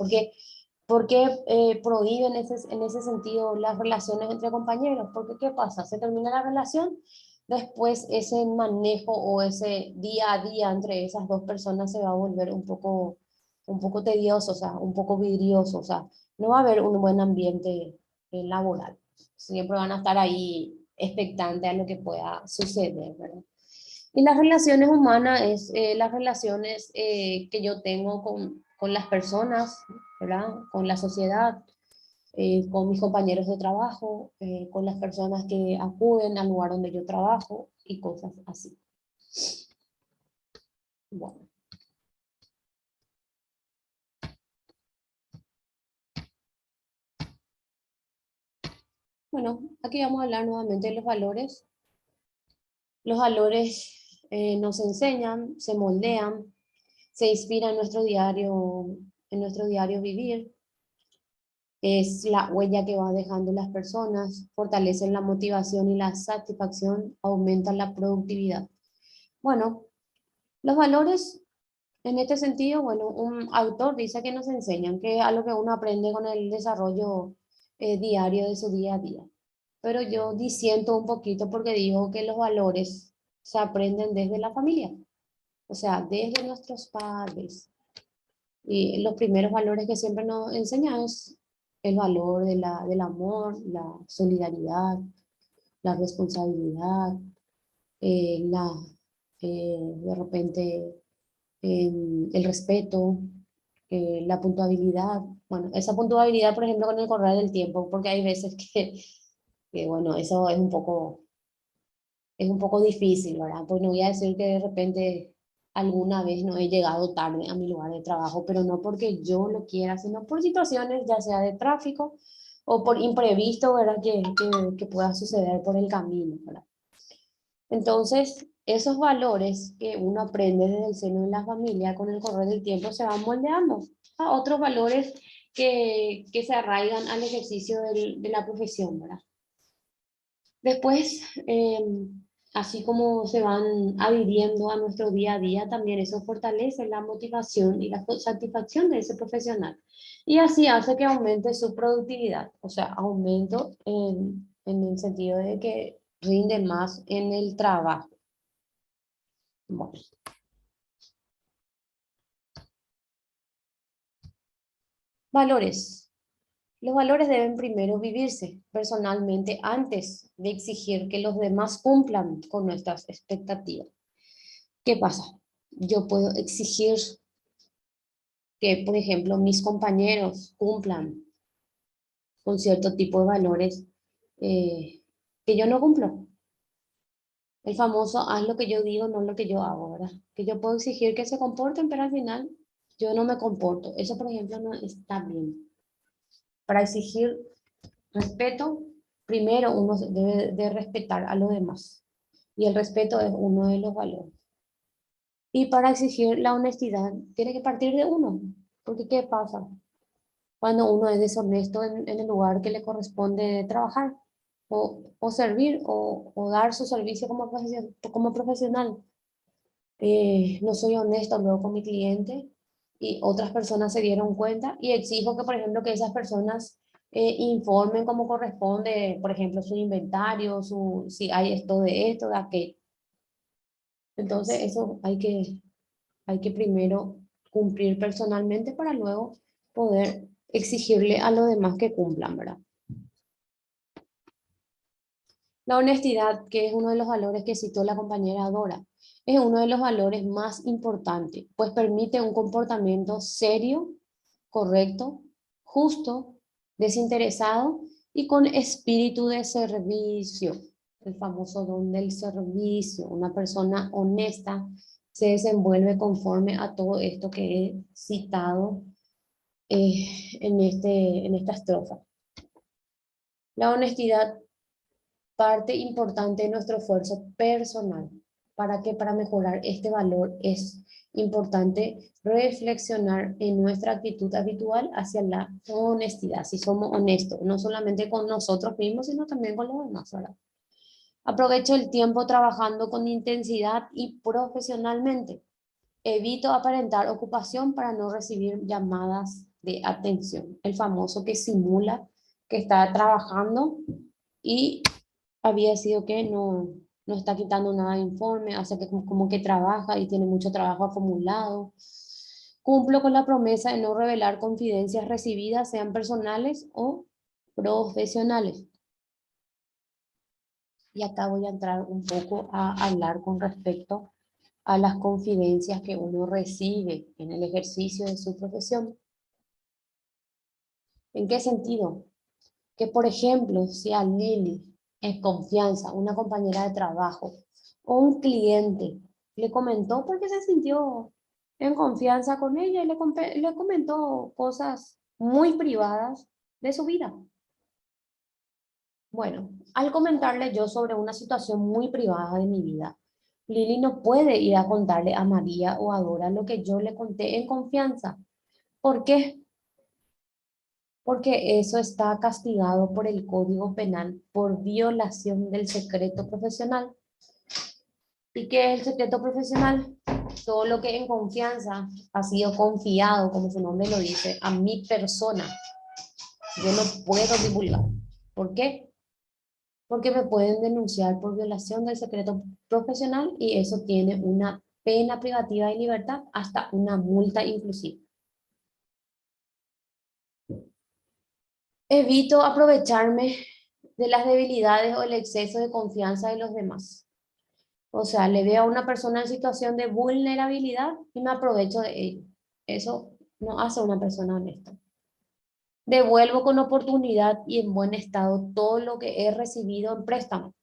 ¿Por qué prohíben en ese sentido las relaciones entre compañeros? Porque ¿qué pasa? Se termina la relación, después ese manejo o ese día a día entre esas dos personas se va a volver un poco tedioso, o sea, un poco vidrioso, o sea, no va a haber un buen ambiente laboral. Siempre van a estar ahí expectantes a lo que pueda suceder, ¿verdad? Y las relaciones humanas es las relaciones que yo tengo con las personas, ¿verdad? Con la sociedad, con mis compañeros de trabajo, con las personas que acuden al lugar donde yo trabajo y cosas así. Bueno. Bueno, aquí vamos a hablar nuevamente de los valores. Los valores nos enseñan, se moldean, se inspiran en nuestro diario vivir. Es la huella que van dejando las personas, fortalecen la motivación y la satisfacción, aumentan la productividad. Bueno, los valores en este sentido, bueno, un autor dice que nos enseñan, que es algo que uno aprende con el desarrollo diario de su día a día. Pero yo disiento un poquito porque digo que los valores se aprenden desde la familia, o sea, desde nuestros padres. Y los primeros valores que siempre nos enseñan es el valor del amor, la solidaridad, la responsabilidad, la, de repente el respeto, la puntualidad. Bueno, esa puntualidad, por ejemplo, con el correr del tiempo, porque hay veces bueno, eso es un poco difícil, ¿verdad? Pues no voy a decir que de repente alguna vez no he llegado tarde a mi lugar de trabajo, pero no porque yo lo quiera, sino por situaciones ya sea de tráfico o por imprevisto, ¿verdad? Que pueda suceder por el camino, ¿verdad? Entonces, esos valores que uno aprende desde el seno de la familia con el correr del tiempo se van moldeando a otros valores que se arraigan al ejercicio de la profesión, ¿verdad? Después, así como se van adhiriendo a nuestro día a día, también eso fortalece la motivación y la satisfacción de ese profesional. Y así hace que aumente su productividad, o sea, aumento en el sentido de que rinde más en el trabajo. Bueno. Valores. Los valores deben primero vivirse personalmente antes de exigir que los demás cumplan con nuestras expectativas. ¿Qué pasa? Yo puedo exigir que, por ejemplo, mis compañeros cumplan con cierto tipo de valores que yo no cumplo. El famoso haz lo que yo digo, no lo que yo hago, ¿verdad? Que yo puedo exigir que se comporten, pero al final yo no me comporto. Eso, por ejemplo, no está bien. Para exigir respeto, primero uno debe de respetar a los demás. Y el respeto es uno de los valores. Y para exigir la honestidad, tiene que partir de uno. Porque ¿qué pasa cuando uno es deshonesto en el lugar que le corresponde trabajar o servir o dar su servicio como profesional? No soy honesto luego con mi cliente y otras personas se dieron cuenta y exijo que, por ejemplo, que esas personas informen como corresponde, por ejemplo, su inventario, si hay esto, de aquello. Entonces, eso hay que primero cumplir personalmente para luego poder exigirle a los demás que cumplan, ¿verdad? La honestidad, que es uno de los valores que citó la compañera Dora, es uno de los valores más importantes, pues permite un comportamiento serio, correcto, justo, desinteresado y con espíritu de servicio. El famoso don del servicio. Una persona honesta se desenvuelve conforme a todo esto que he citado en esta estrofa. La honestidad, parte importante de nuestro esfuerzo personal. ¿Para qué? Para mejorar este valor es importante reflexionar en nuestra actitud habitual hacia la honestidad. Si somos honestos, no solamente con nosotros mismos, sino también con los demás, ¿verdad? Aprovecho el tiempo trabajando con intensidad y profesionalmente. Evito aparentar ocupación para no recibir llamadas de atención. El famoso que simula que está trabajando y había sido que no está quitando nada de informe, hace que como que trabaja y tiene mucho trabajo acumulado. Cumplo con la promesa de no revelar confidencias recibidas, sean personales o profesionales. Y acá voy a entrar un poco a hablar con respecto a las confidencias que uno recibe en el ejercicio de su profesión. ¿En qué sentido? Que, por ejemplo, si a Lili en confianza, una compañera de trabajo o un cliente le comentó porque se sintió en confianza con ella y le comentó cosas muy privadas de su vida. Bueno, al comentarle yo sobre una situación muy privada de mi vida, Lili no puede ir a contarle a María o a Dora lo que yo le conté en confianza. ¿Por qué? Porque eso está castigado por el Código Penal por violación del secreto profesional. ¿Y qué es el secreto profesional? Todo lo que en confianza ha sido confiado, como su nombre lo dice, a mi persona. Yo no puedo divulgar. ¿Por qué? Porque me pueden denunciar por violación del secreto profesional y eso tiene una pena privativa de libertad, hasta una multa inclusive. Evito aprovecharme de las debilidades o el exceso de confianza de los demás. O sea, le veo a una persona en situación de vulnerabilidad y me aprovecho de ello. Eso no hace una persona honesta. Devuelvo con oportunidad y en buen estado todo lo que he recibido en préstamo.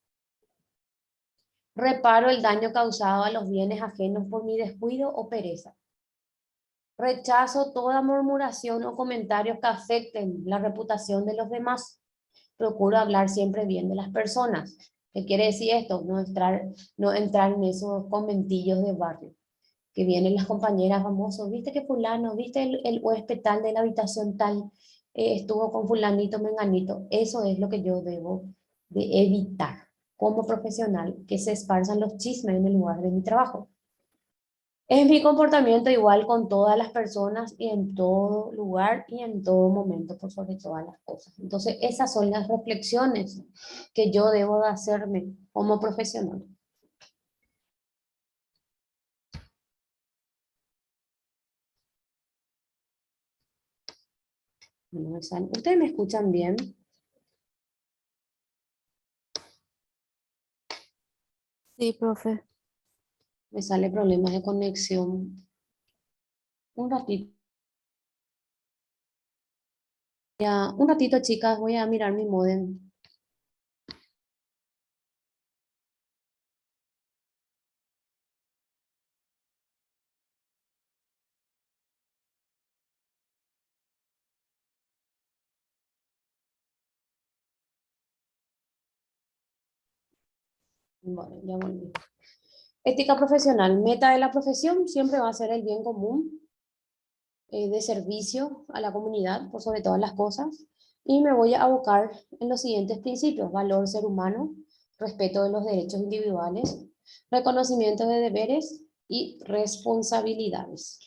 Reparo el daño causado a los bienes ajenos por mi descuido o pereza. Rechazo toda murmuración o comentarios que afecten la reputación de los demás. Procuro hablar siempre bien de las personas. ¿Qué quiere decir esto? No entrar en esos conventillos de barrio. Que vienen las compañeras famosas, viste que fulano, viste el huésped tal de la habitación tal, estuvo con fulanito, menganito. Eso es lo que yo debo de evitar. como profesional que se esparzan los chismes en el lugar de mi trabajo. Es mi comportamiento igual con todas las personas y en todo lugar y en todo momento, por sobre todas las cosas. Entonces, esas son las reflexiones que yo debo de hacerme como profesional. ¿Ustedes me escuchan bien? Sí, profe. Me sale problemas de conexión. Un ratito. Un ratito, chicas, voy a mirar mi modem. Bueno, ya volví. Ética profesional. Meta de la profesión siempre va a ser el bien común, de servicio a la comunidad por sobre todas las cosas. Y me voy a abocar en los siguientes principios: valor ser humano, respeto de los derechos individuales, reconocimiento de deberes y responsabilidades.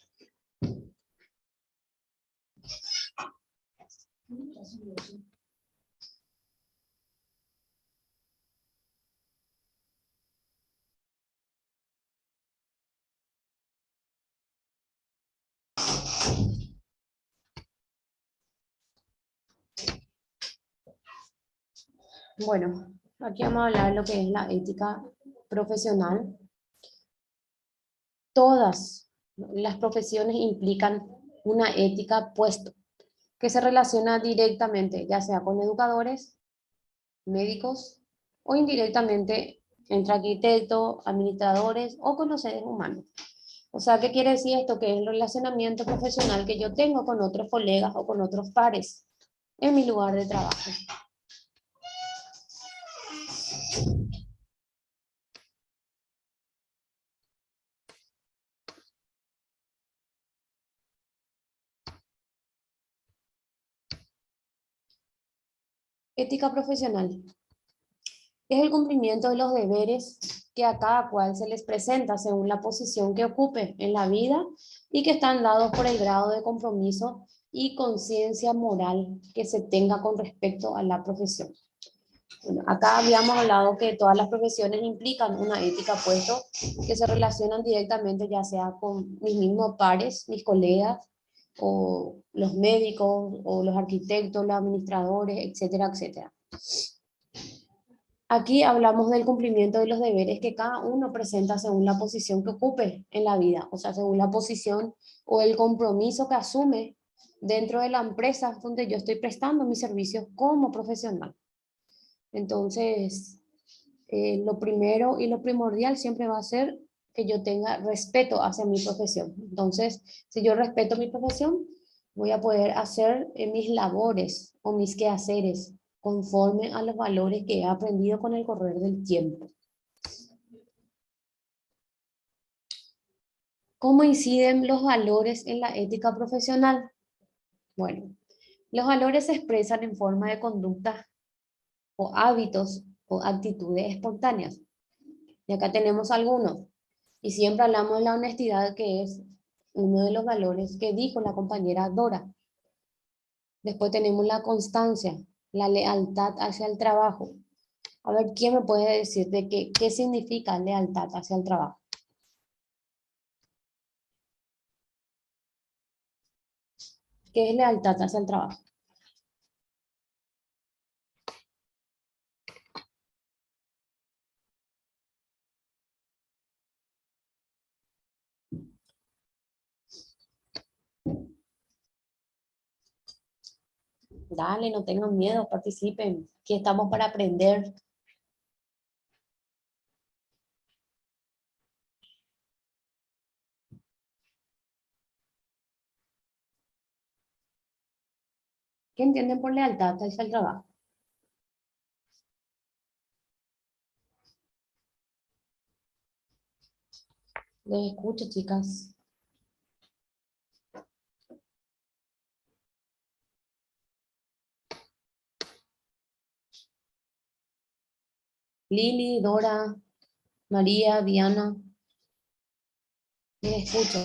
Bueno, aquí vamos a hablar de lo que es la ética profesional. Todas las profesiones implican una ética puesto que se relaciona directamente, ya sea con educadores, médicos o indirectamente entre arquitectos, administradores o con los seres humanos. O sea, ¿qué quiere decir esto? Que es el relacionamiento profesional que yo tengo con otros colegas o con otros pares en mi lugar de trabajo. Ética profesional es el cumplimiento de los deberes que a cada cual se les presenta según la posición que ocupe en la vida y que están dados por el grado de compromiso y conciencia moral que se tenga con respecto a la profesión. Bueno, acá habíamos hablado que todas las profesiones implican una ética, puesto que se relacionan directamente ya sea con mis mismos pares, mis colegas, o los médicos, o los arquitectos, los administradores, etcétera, etcétera. Aquí hablamos del cumplimiento de los deberes que cada uno presenta según la posición que ocupe en la vida, o sea, según la posición o el compromiso que asume dentro de la empresa donde yo estoy prestando mis servicios como profesional. Entonces, lo primero y lo primordial siempre va a ser que yo tenga respeto hacia mi profesión. Entonces, si yo respeto mi profesión, voy a poder hacer mis labores o mis quehaceres conforme a los valores que he aprendido con el correr del tiempo. ¿Cómo inciden los valores en la ética profesional? Bueno, los valores se expresan en forma de conducta o hábitos o actitudes espontáneas. Y acá tenemos algunos. Y siempre hablamos de la honestidad, que es uno de los valores que dijo la compañera Dora. Después tenemos la constancia, la lealtad hacia el trabajo. A ver, ¿quién me puede decir de qué significa lealtad hacia el trabajo? ¿Qué es lealtad hacia el trabajo? Dale, no tengan miedo, participen, que estamos para aprender. ¿Qué entienden por lealtad hacia el trabajo? Les escucho, chicas. Lili, Dora, María, Diana, les escucho.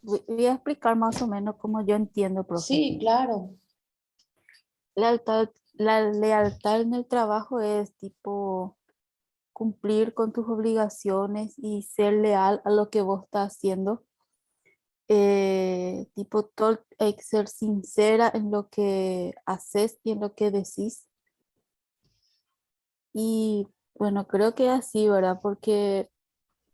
Voy a explicar más o menos cómo yo entiendo, profe. Sí, claro. La lealtad en el trabajo es tipo cumplir con tus obligaciones y ser leal a lo que vos estás haciendo. Tipo, hay que ser sincera en lo que haces y en lo que decís. Y bueno, creo que así, ¿verdad? Porque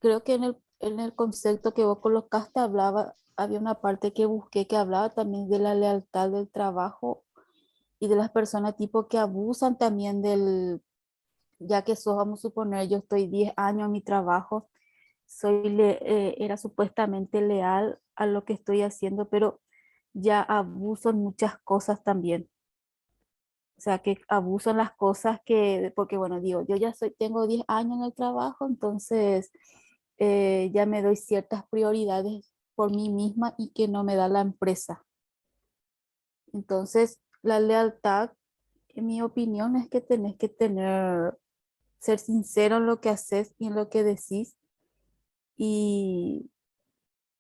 creo que en el concepto que vos colocaste hablaba, había una parte que busqué que hablaba también de la lealtad del trabajo y de las personas tipo que abusan también ya que sos, vamos a suponer, yo estoy 10 años en mi trabajo, era supuestamente leal a lo que estoy haciendo, pero ya abuso en muchas cosas también. O sea, que abuso en las cosas porque bueno, digo, yo ya tengo 10 años en el trabajo, entonces ya me doy ciertas prioridades por mí misma y que no me da la empresa. Entonces, la lealtad, en mi opinión, es que tenés que ser sincero en lo que haces y en lo que decís y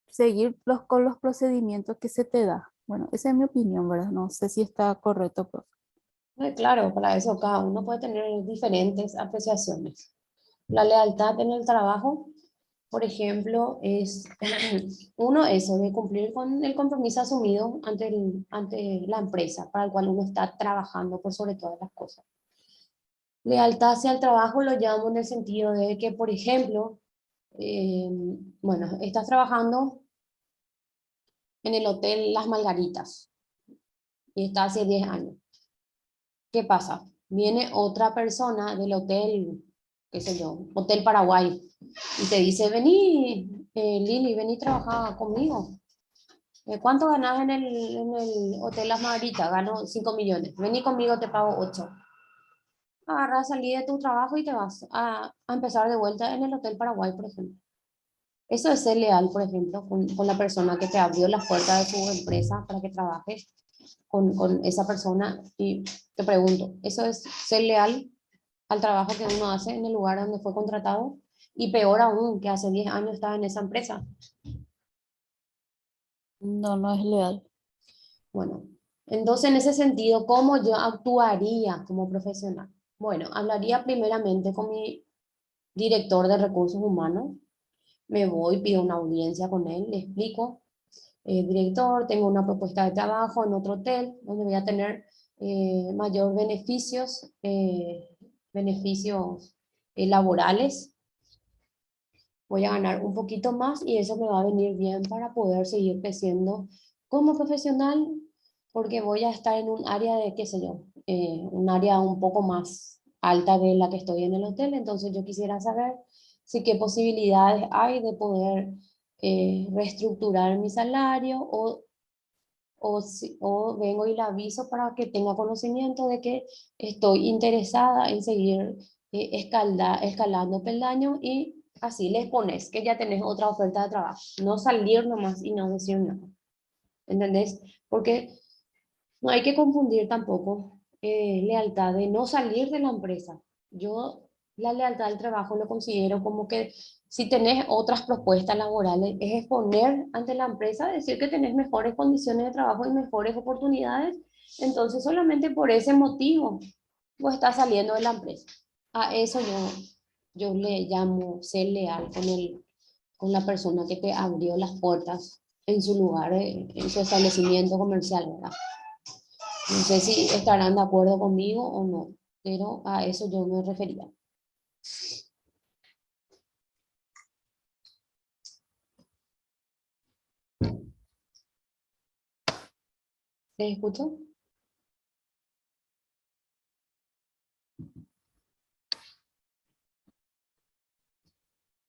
seguir con los procedimientos que se te da. Bueno, esa es mi opinión, ¿verdad? No sé si está correcto, profe. Claro, para eso cada uno puede tener diferentes apreciaciones. La lealtad en el trabajo, por ejemplo, es uno eso, de cumplir con el compromiso asumido ante la empresa para el cual uno está trabajando por sobre todas las cosas. Lealtad hacia el trabajo lo llamo en el sentido de que, por ejemplo, eh, bueno, estás trabajando en el Hotel Las Margaritas y estás hace 10 años. ¿Qué pasa? Viene otra persona del hotel, qué sé yo, Hotel Paraguay, y te dice, vení, Lili, vení a trabajar conmigo. ¿Cuánto ganas en el Hotel Las Margaritas? Gano 5 millones. Vení conmigo, te pago 8. Agarras, salí de tu trabajo y te vas a empezar de vuelta en el Hotel Paraguay, por ejemplo. Eso es ser leal, por ejemplo, con la persona que te abrió las puertas de su empresa para que trabajes con esa persona. Y te pregunto, ¿eso es ser leal al trabajo que uno hace en el lugar donde fue contratado? Y peor aún, que hace 10 años estaba en esa empresa. No, no es leal. Bueno, entonces en ese sentido, ¿cómo yo actuaría como profesional? Bueno, hablaría primeramente con mi director de recursos humanos. Me voy, pido una audiencia con él, le explico, director, tengo una propuesta de trabajo en otro hotel donde voy a tener mayor beneficios laborales, voy a ganar un poquito más y eso me va a venir bien para poder seguir creciendo como profesional, porque voy a estar en un área de, qué sé yo, un área un poco más alta de la que estoy en el hotel, entonces yo quisiera saber si qué posibilidades hay de poder reestructurar mi salario o vengo y le aviso para que tenga conocimiento de que estoy interesada en seguir escalando peldaño y así les pones que ya tenés otra oferta de trabajo. No salir nomás y no decir nada. ¿Entendés? Porque no hay que confundir tampoco lealtad de no salir de la empresa. Yo la lealtad al trabajo lo considero como que si tenés otras propuestas laborales, es exponer ante la empresa, decir que tenés mejores condiciones de trabajo y mejores oportunidades, entonces solamente por ese motivo vos estás saliendo de la empresa. A eso yo le llamo ser leal con la persona que te abrió las puertas en su lugar, en su establecimiento comercial, ¿verdad? No sé si estarán de acuerdo conmigo o no, pero a eso yo me refería. ¿Se escuchó?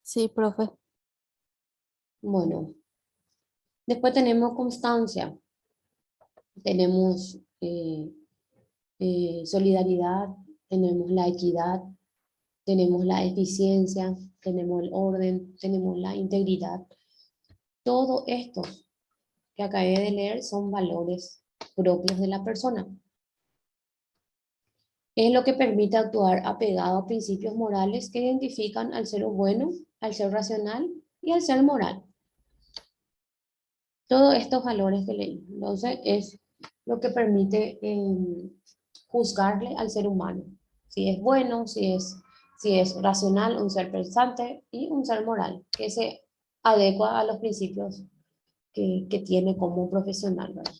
Sí, profe. Bueno, después tenemos constancia, tenemos solidaridad, tenemos la equidad, tenemos la eficiencia, tenemos el orden, tenemos la integridad. Todo esto que acabé de leer son valores propios de la persona. Es lo que permite actuar apegado a principios morales que identifican al ser bueno, al ser racional y al ser moral. Todos estos valores que leí. Entonces, es lo que permite juzgarle al ser humano. Si es bueno, si es racional, un ser pensante y un ser moral, que se adecua a los principios que tiene como profesional, ¿verdad?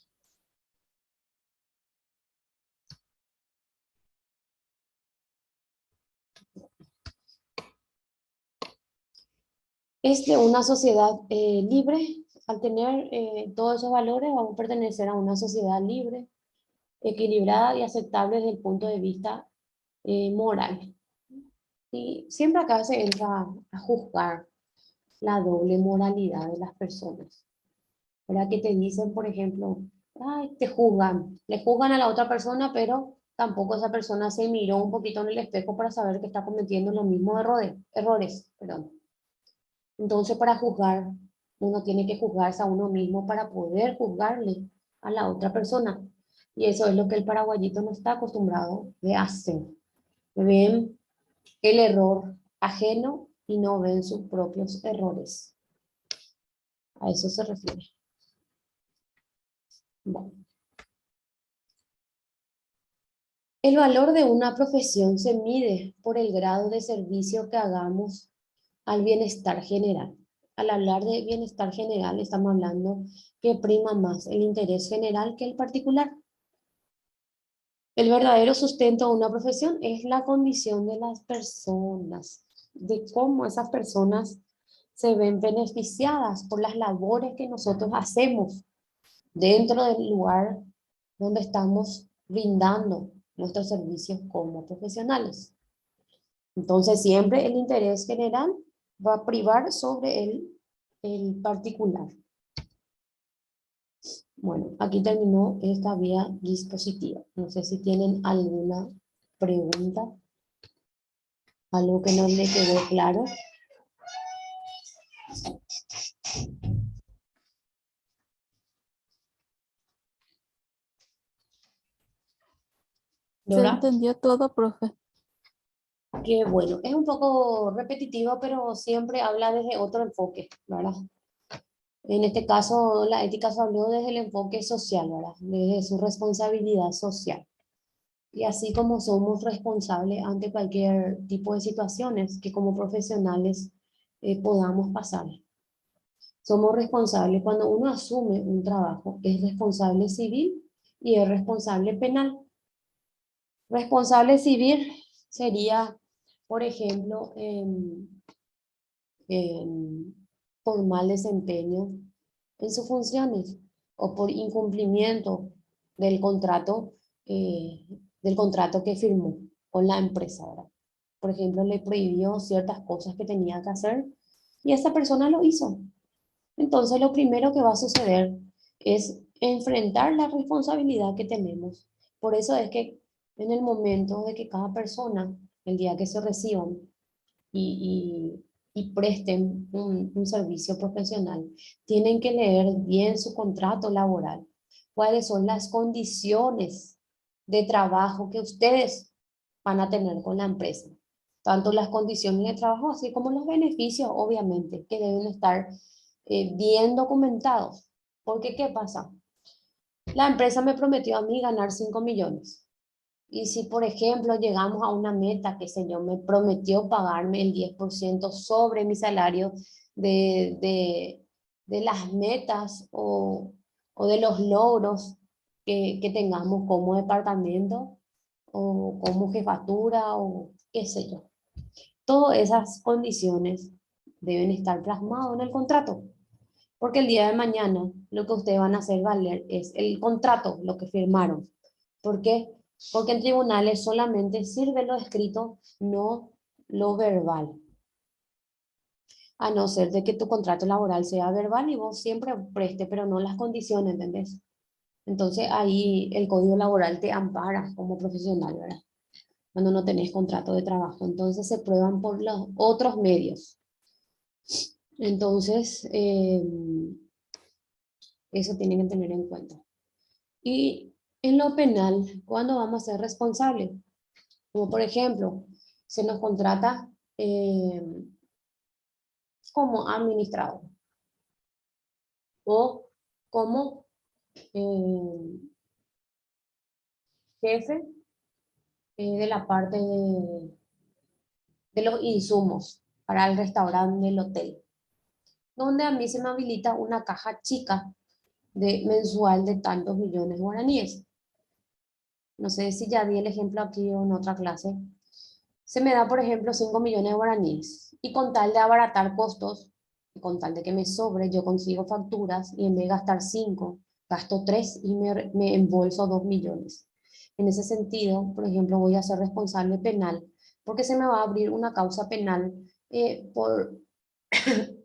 Es de una sociedad libre. Al tener todos esos valores, vamos a pertenecer a una sociedad libre, equilibrada y aceptable desde el punto de vista moral. Y siempre acá se entra a juzgar la doble moralidad de las personas. ¿Verdad? Que te dicen, por ejemplo, ay, te juzgan, le juzgan a la otra persona, pero tampoco esa persona se miró un poquito en el espejo para saber que está cometiendo los mismos errores, perdón. Entonces, para juzgar, uno tiene que juzgarse a uno mismo para poder juzgarle a la otra persona. Y eso es lo que el paraguayito no está acostumbrado de hacer. Ven el error ajeno y no ven sus propios errores. A eso se refiere. Bueno. El valor de una profesión se mide por el grado de servicio que hagamos al bienestar general. Al hablar de bienestar general, estamos hablando que prima más el interés general que el particular. El verdadero sustento de una profesión es la condición de las personas, de cómo esas personas se ven beneficiadas por las labores que nosotros hacemos dentro del lugar donde estamos brindando nuestros servicios como profesionales. Entonces, siempre el interés general va a privar sobre el particular. Bueno, aquí terminó esta vía dispositiva. No sé si tienen alguna pregunta, algo que no le quedó claro. Se Dora, entendió todo, profe. que bueno, es un poco repetitivo, pero siempre habla desde otro enfoque, ¿verdad? En este caso, la ética se habló desde el enfoque social, ¿verdad? Desde su responsabilidad social. Y así como somos responsables ante cualquier tipo de situaciones que como profesionales podamos pasar. Somos responsables cuando uno asume un trabajo, es responsable civil y es responsable penal. Responsable civil sería, por ejemplo, por mal desempeño en sus funciones o por incumplimiento del contrato, eh, del contrato que firmó con la empresa, ¿verdad? Por ejemplo, le prohibió ciertas cosas que tenía que hacer y esa persona lo hizo. Entonces, lo primero que va a suceder es enfrentar la responsabilidad que tenemos. Por eso es que en el momento de que cada persona, el día que se reciban y presten un servicio profesional, tienen que leer bien su contrato laboral, cuáles son las condiciones de trabajo que ustedes van a tener con la empresa, tanto las condiciones de trabajo así como los beneficios, obviamente, que deben estar bien documentados. Porque, ¿qué pasa? La empresa me prometió a mí ganar 5 millones. Y si, por ejemplo, llegamos a una meta, qué sé yo, me prometió pagarme el 10% sobre mi salario de, de, de las metas o de los logros que tengamos como departamento o como jefatura o qué sé yo. Todas esas condiciones deben estar plasmadas en el contrato. Porque el día de mañana lo que ustedes van a hacer valer es el contrato, lo que firmaron. ¿Por qué? Porque en tribunales solamente sirve lo escrito, no lo verbal. A no ser de que tu contrato laboral sea verbal y vos siempre preste, pero no las condiciones, ¿entendés? Entonces ahí el código laboral te ampara como profesional, ¿verdad? cuando no tenés contrato de trabajo. Entonces se prueban por los otros medios. Entonces, eso tienen que tener en cuenta. Y en lo penal, ¿cuándo vamos a ser responsables? Como por ejemplo, se nos contrata como administrador o como jefe de la parte de los insumos para el restaurante del hotel, donde a mí se me habilita una caja chica de mensual de tantos millones de guaraníes. No sé si ya di el ejemplo aquí o en otra clase. Se me da, por ejemplo, 5 millones de guaraníes y con tal de abaratar costos, y con tal de que me sobre, yo consigo facturas y en vez de gastar 5, gasto 3 y me embolso 2 millones. En ese sentido, por ejemplo, voy a ser responsable penal porque se me va a abrir una causa penal por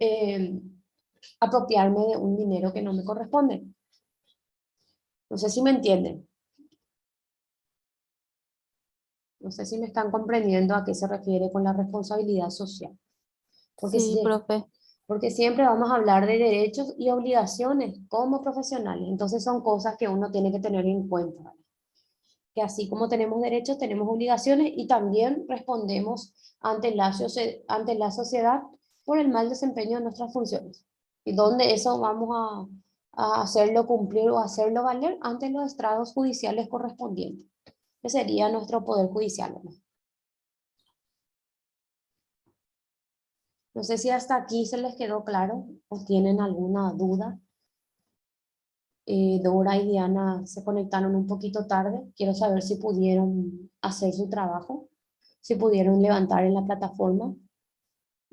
eh, apropiarme de un dinero que no me corresponde. No sé si me entienden. No sé si me están comprendiendo a qué se refiere con la responsabilidad social. Porque, Sí, profe. porque siempre vamos a hablar de derechos y obligaciones como profesionales. Entonces son cosas que uno tiene que tener en cuenta, ¿vale? Que así como tenemos derechos, tenemos obligaciones y también respondemos ante la sociedad por el mal desempeño de nuestras funciones. Y donde eso vamos a hacerlo cumplir o hacerlo valer ante los estrados judiciales correspondientes, que sería nuestro poder judicial, ¿no? No sé si hasta aquí se les quedó claro o tienen alguna duda. Dora y Diana se conectaron un poquito tarde. Quiero saber si pudieron hacer su trabajo, si pudieron levantar en la plataforma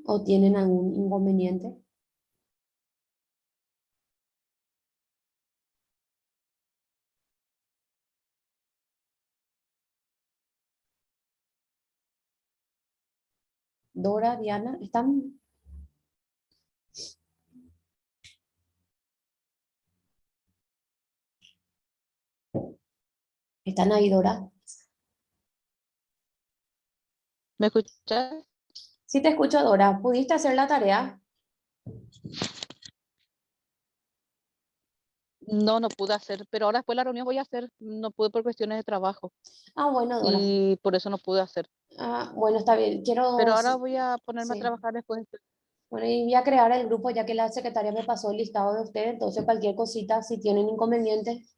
o tienen algún inconveniente. Dora, Diana, ¿están ahí, Dora? ¿Me escuchas? Sí te escucho, Dora. ¿Pudiste hacer la tarea? No, no pude hacer, pero ahora después de la reunión voy a hacer. No pude por cuestiones de trabajo Ah, bueno, Dora. y por eso no pude hacer. Ah, bueno, está bien. Pero ahora voy a ponerme a Sí. trabajar después. Bueno, y voy a crear el grupo ya que la secretaria me pasó el listado de ustedes. Entonces, cualquier cosita, si tienen inconvenientes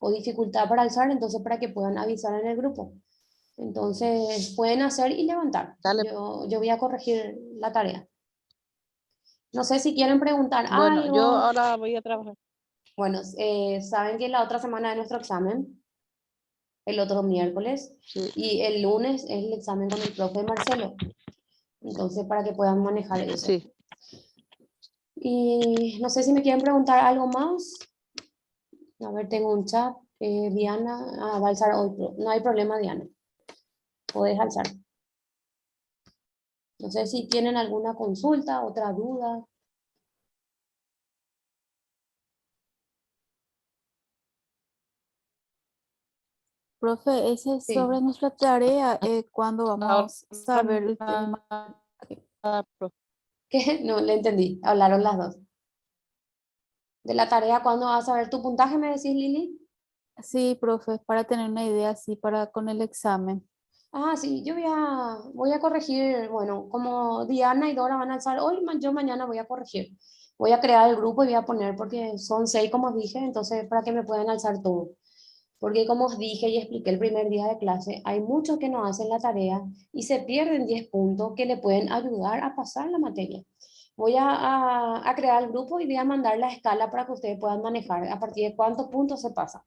o dificultad para alzar, entonces para que puedan avisar en el grupo. Entonces, pueden hacer y levantar. Dale. Yo voy a corregir la tarea. No sé si quieren preguntar Bueno, yo algo. ahora voy a trabajar. Bueno, saben que la otra semana es nuestro examen, el otro miércoles, Sí. y el lunes es el examen con el profe Marcelo. Entonces, para que puedan manejar eso. Sí. Y no sé si me quieren preguntar algo más. A ver, tengo un chat. Diana, va a alzar hoy. No hay problema, Diana. Puedes alzar. No sé si tienen alguna consulta, otra duda. Profe, ese es Sí. sobre nuestra tarea, ¿cuándo Ahora, vamos a saber el tema? ¿Qué? No le entendí. Hablaron las dos. De la tarea, ¿cuándo vas a ver tu puntaje? Me decís, Lili. Sí, profe, para tener una idea así para con el examen. Ah, sí, voy a corregir, bueno, como Diana y Dora van a alzar hoy, yo mañana voy a corregir. Voy a crear el grupo y voy a poner, porque son 6, como os dije, entonces para que me puedan alzar todo. Porque como os dije y expliqué el primer día de clase, hay muchos que no hacen la tarea y se pierden 10 puntos que le pueden ayudar a pasar la materia. Voy a crear el grupo y voy a mandar la escala para que ustedes puedan manejar a partir de cuántos puntos se pasa.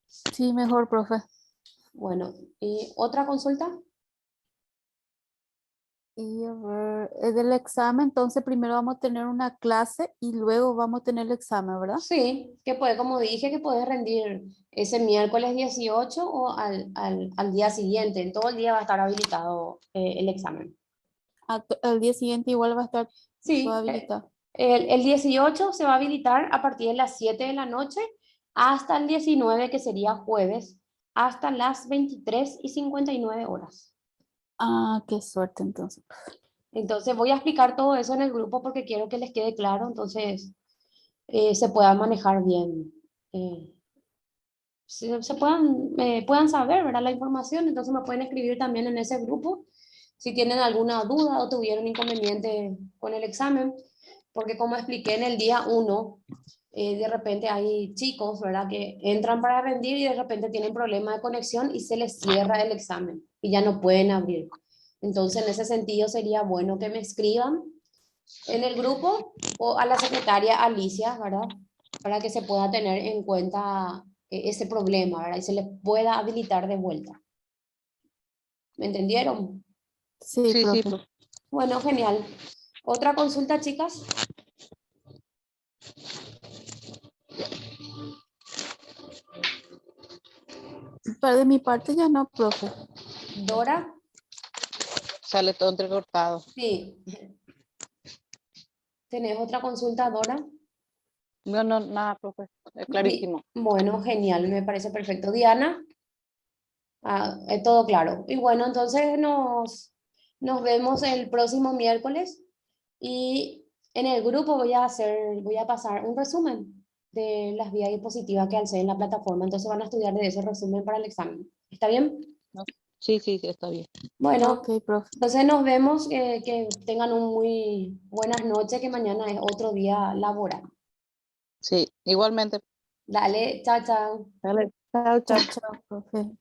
Sí, mejor, profe. Bueno, ¿y otra consulta? Y a ver, del examen, entonces primero vamos a tener una clase y luego vamos a tener el examen, ¿verdad? Sí, que puede, como dije, que puedes rendir ese miércoles 18 o al día siguiente. En todo el día va a estar habilitado el examen. Al día siguiente igual va a estar todo Sí, habilitado. el 18 se va a habilitar a partir de las 7 de la noche hasta el 19, que sería jueves, hasta las 23:59. Ah, qué suerte entonces. Entonces voy a explicar todo eso en el grupo porque quiero que les quede claro, entonces se pueda manejar bien. Se puedan saber, ¿verdad? La información, entonces me pueden escribir también en ese grupo si tienen alguna duda o tuvieron inconveniente con el examen, porque como expliqué en el día 1, de repente hay chicos, ¿verdad? Que entran para rendir y de repente tienen problema de conexión y se les cierra el examen y ya no pueden abrir. Entonces, en ese sentido, sería bueno que me escriban en el grupo o a la secretaria Alicia, ¿verdad? Para que se pueda tener en cuenta ese problema, ¿verdad? Y se les pueda habilitar de vuelta. ¿Me entendieron? Sí, Sí, sí, profe. profe. Bueno, genial. ¿Otra consulta, chicas? Pero de mi parte ya no, profe. Dora, Sale todo entrecortado. sí. ¿Tenés otra consulta, Dora? No, no, nada, profe. Es clarísimo. Bueno, genial, me parece perfecto. Diana, todo claro. Y bueno, entonces nos vemos el próximo miércoles y en el grupo voy a pasar un resumen de las vías diapositivas que alcé en la plataforma. Entonces van a estudiar de ese resumen para el examen. ¿Está bien? ¿No? Sí, sí, sí, está bien. Bueno, Ok, profe. entonces nos vemos, que tengan un muy buenas noches, que mañana es otro día laboral. Sí, igualmente. Dale, chao, chao. Dale. Chao, chao. Chao, chao, profe.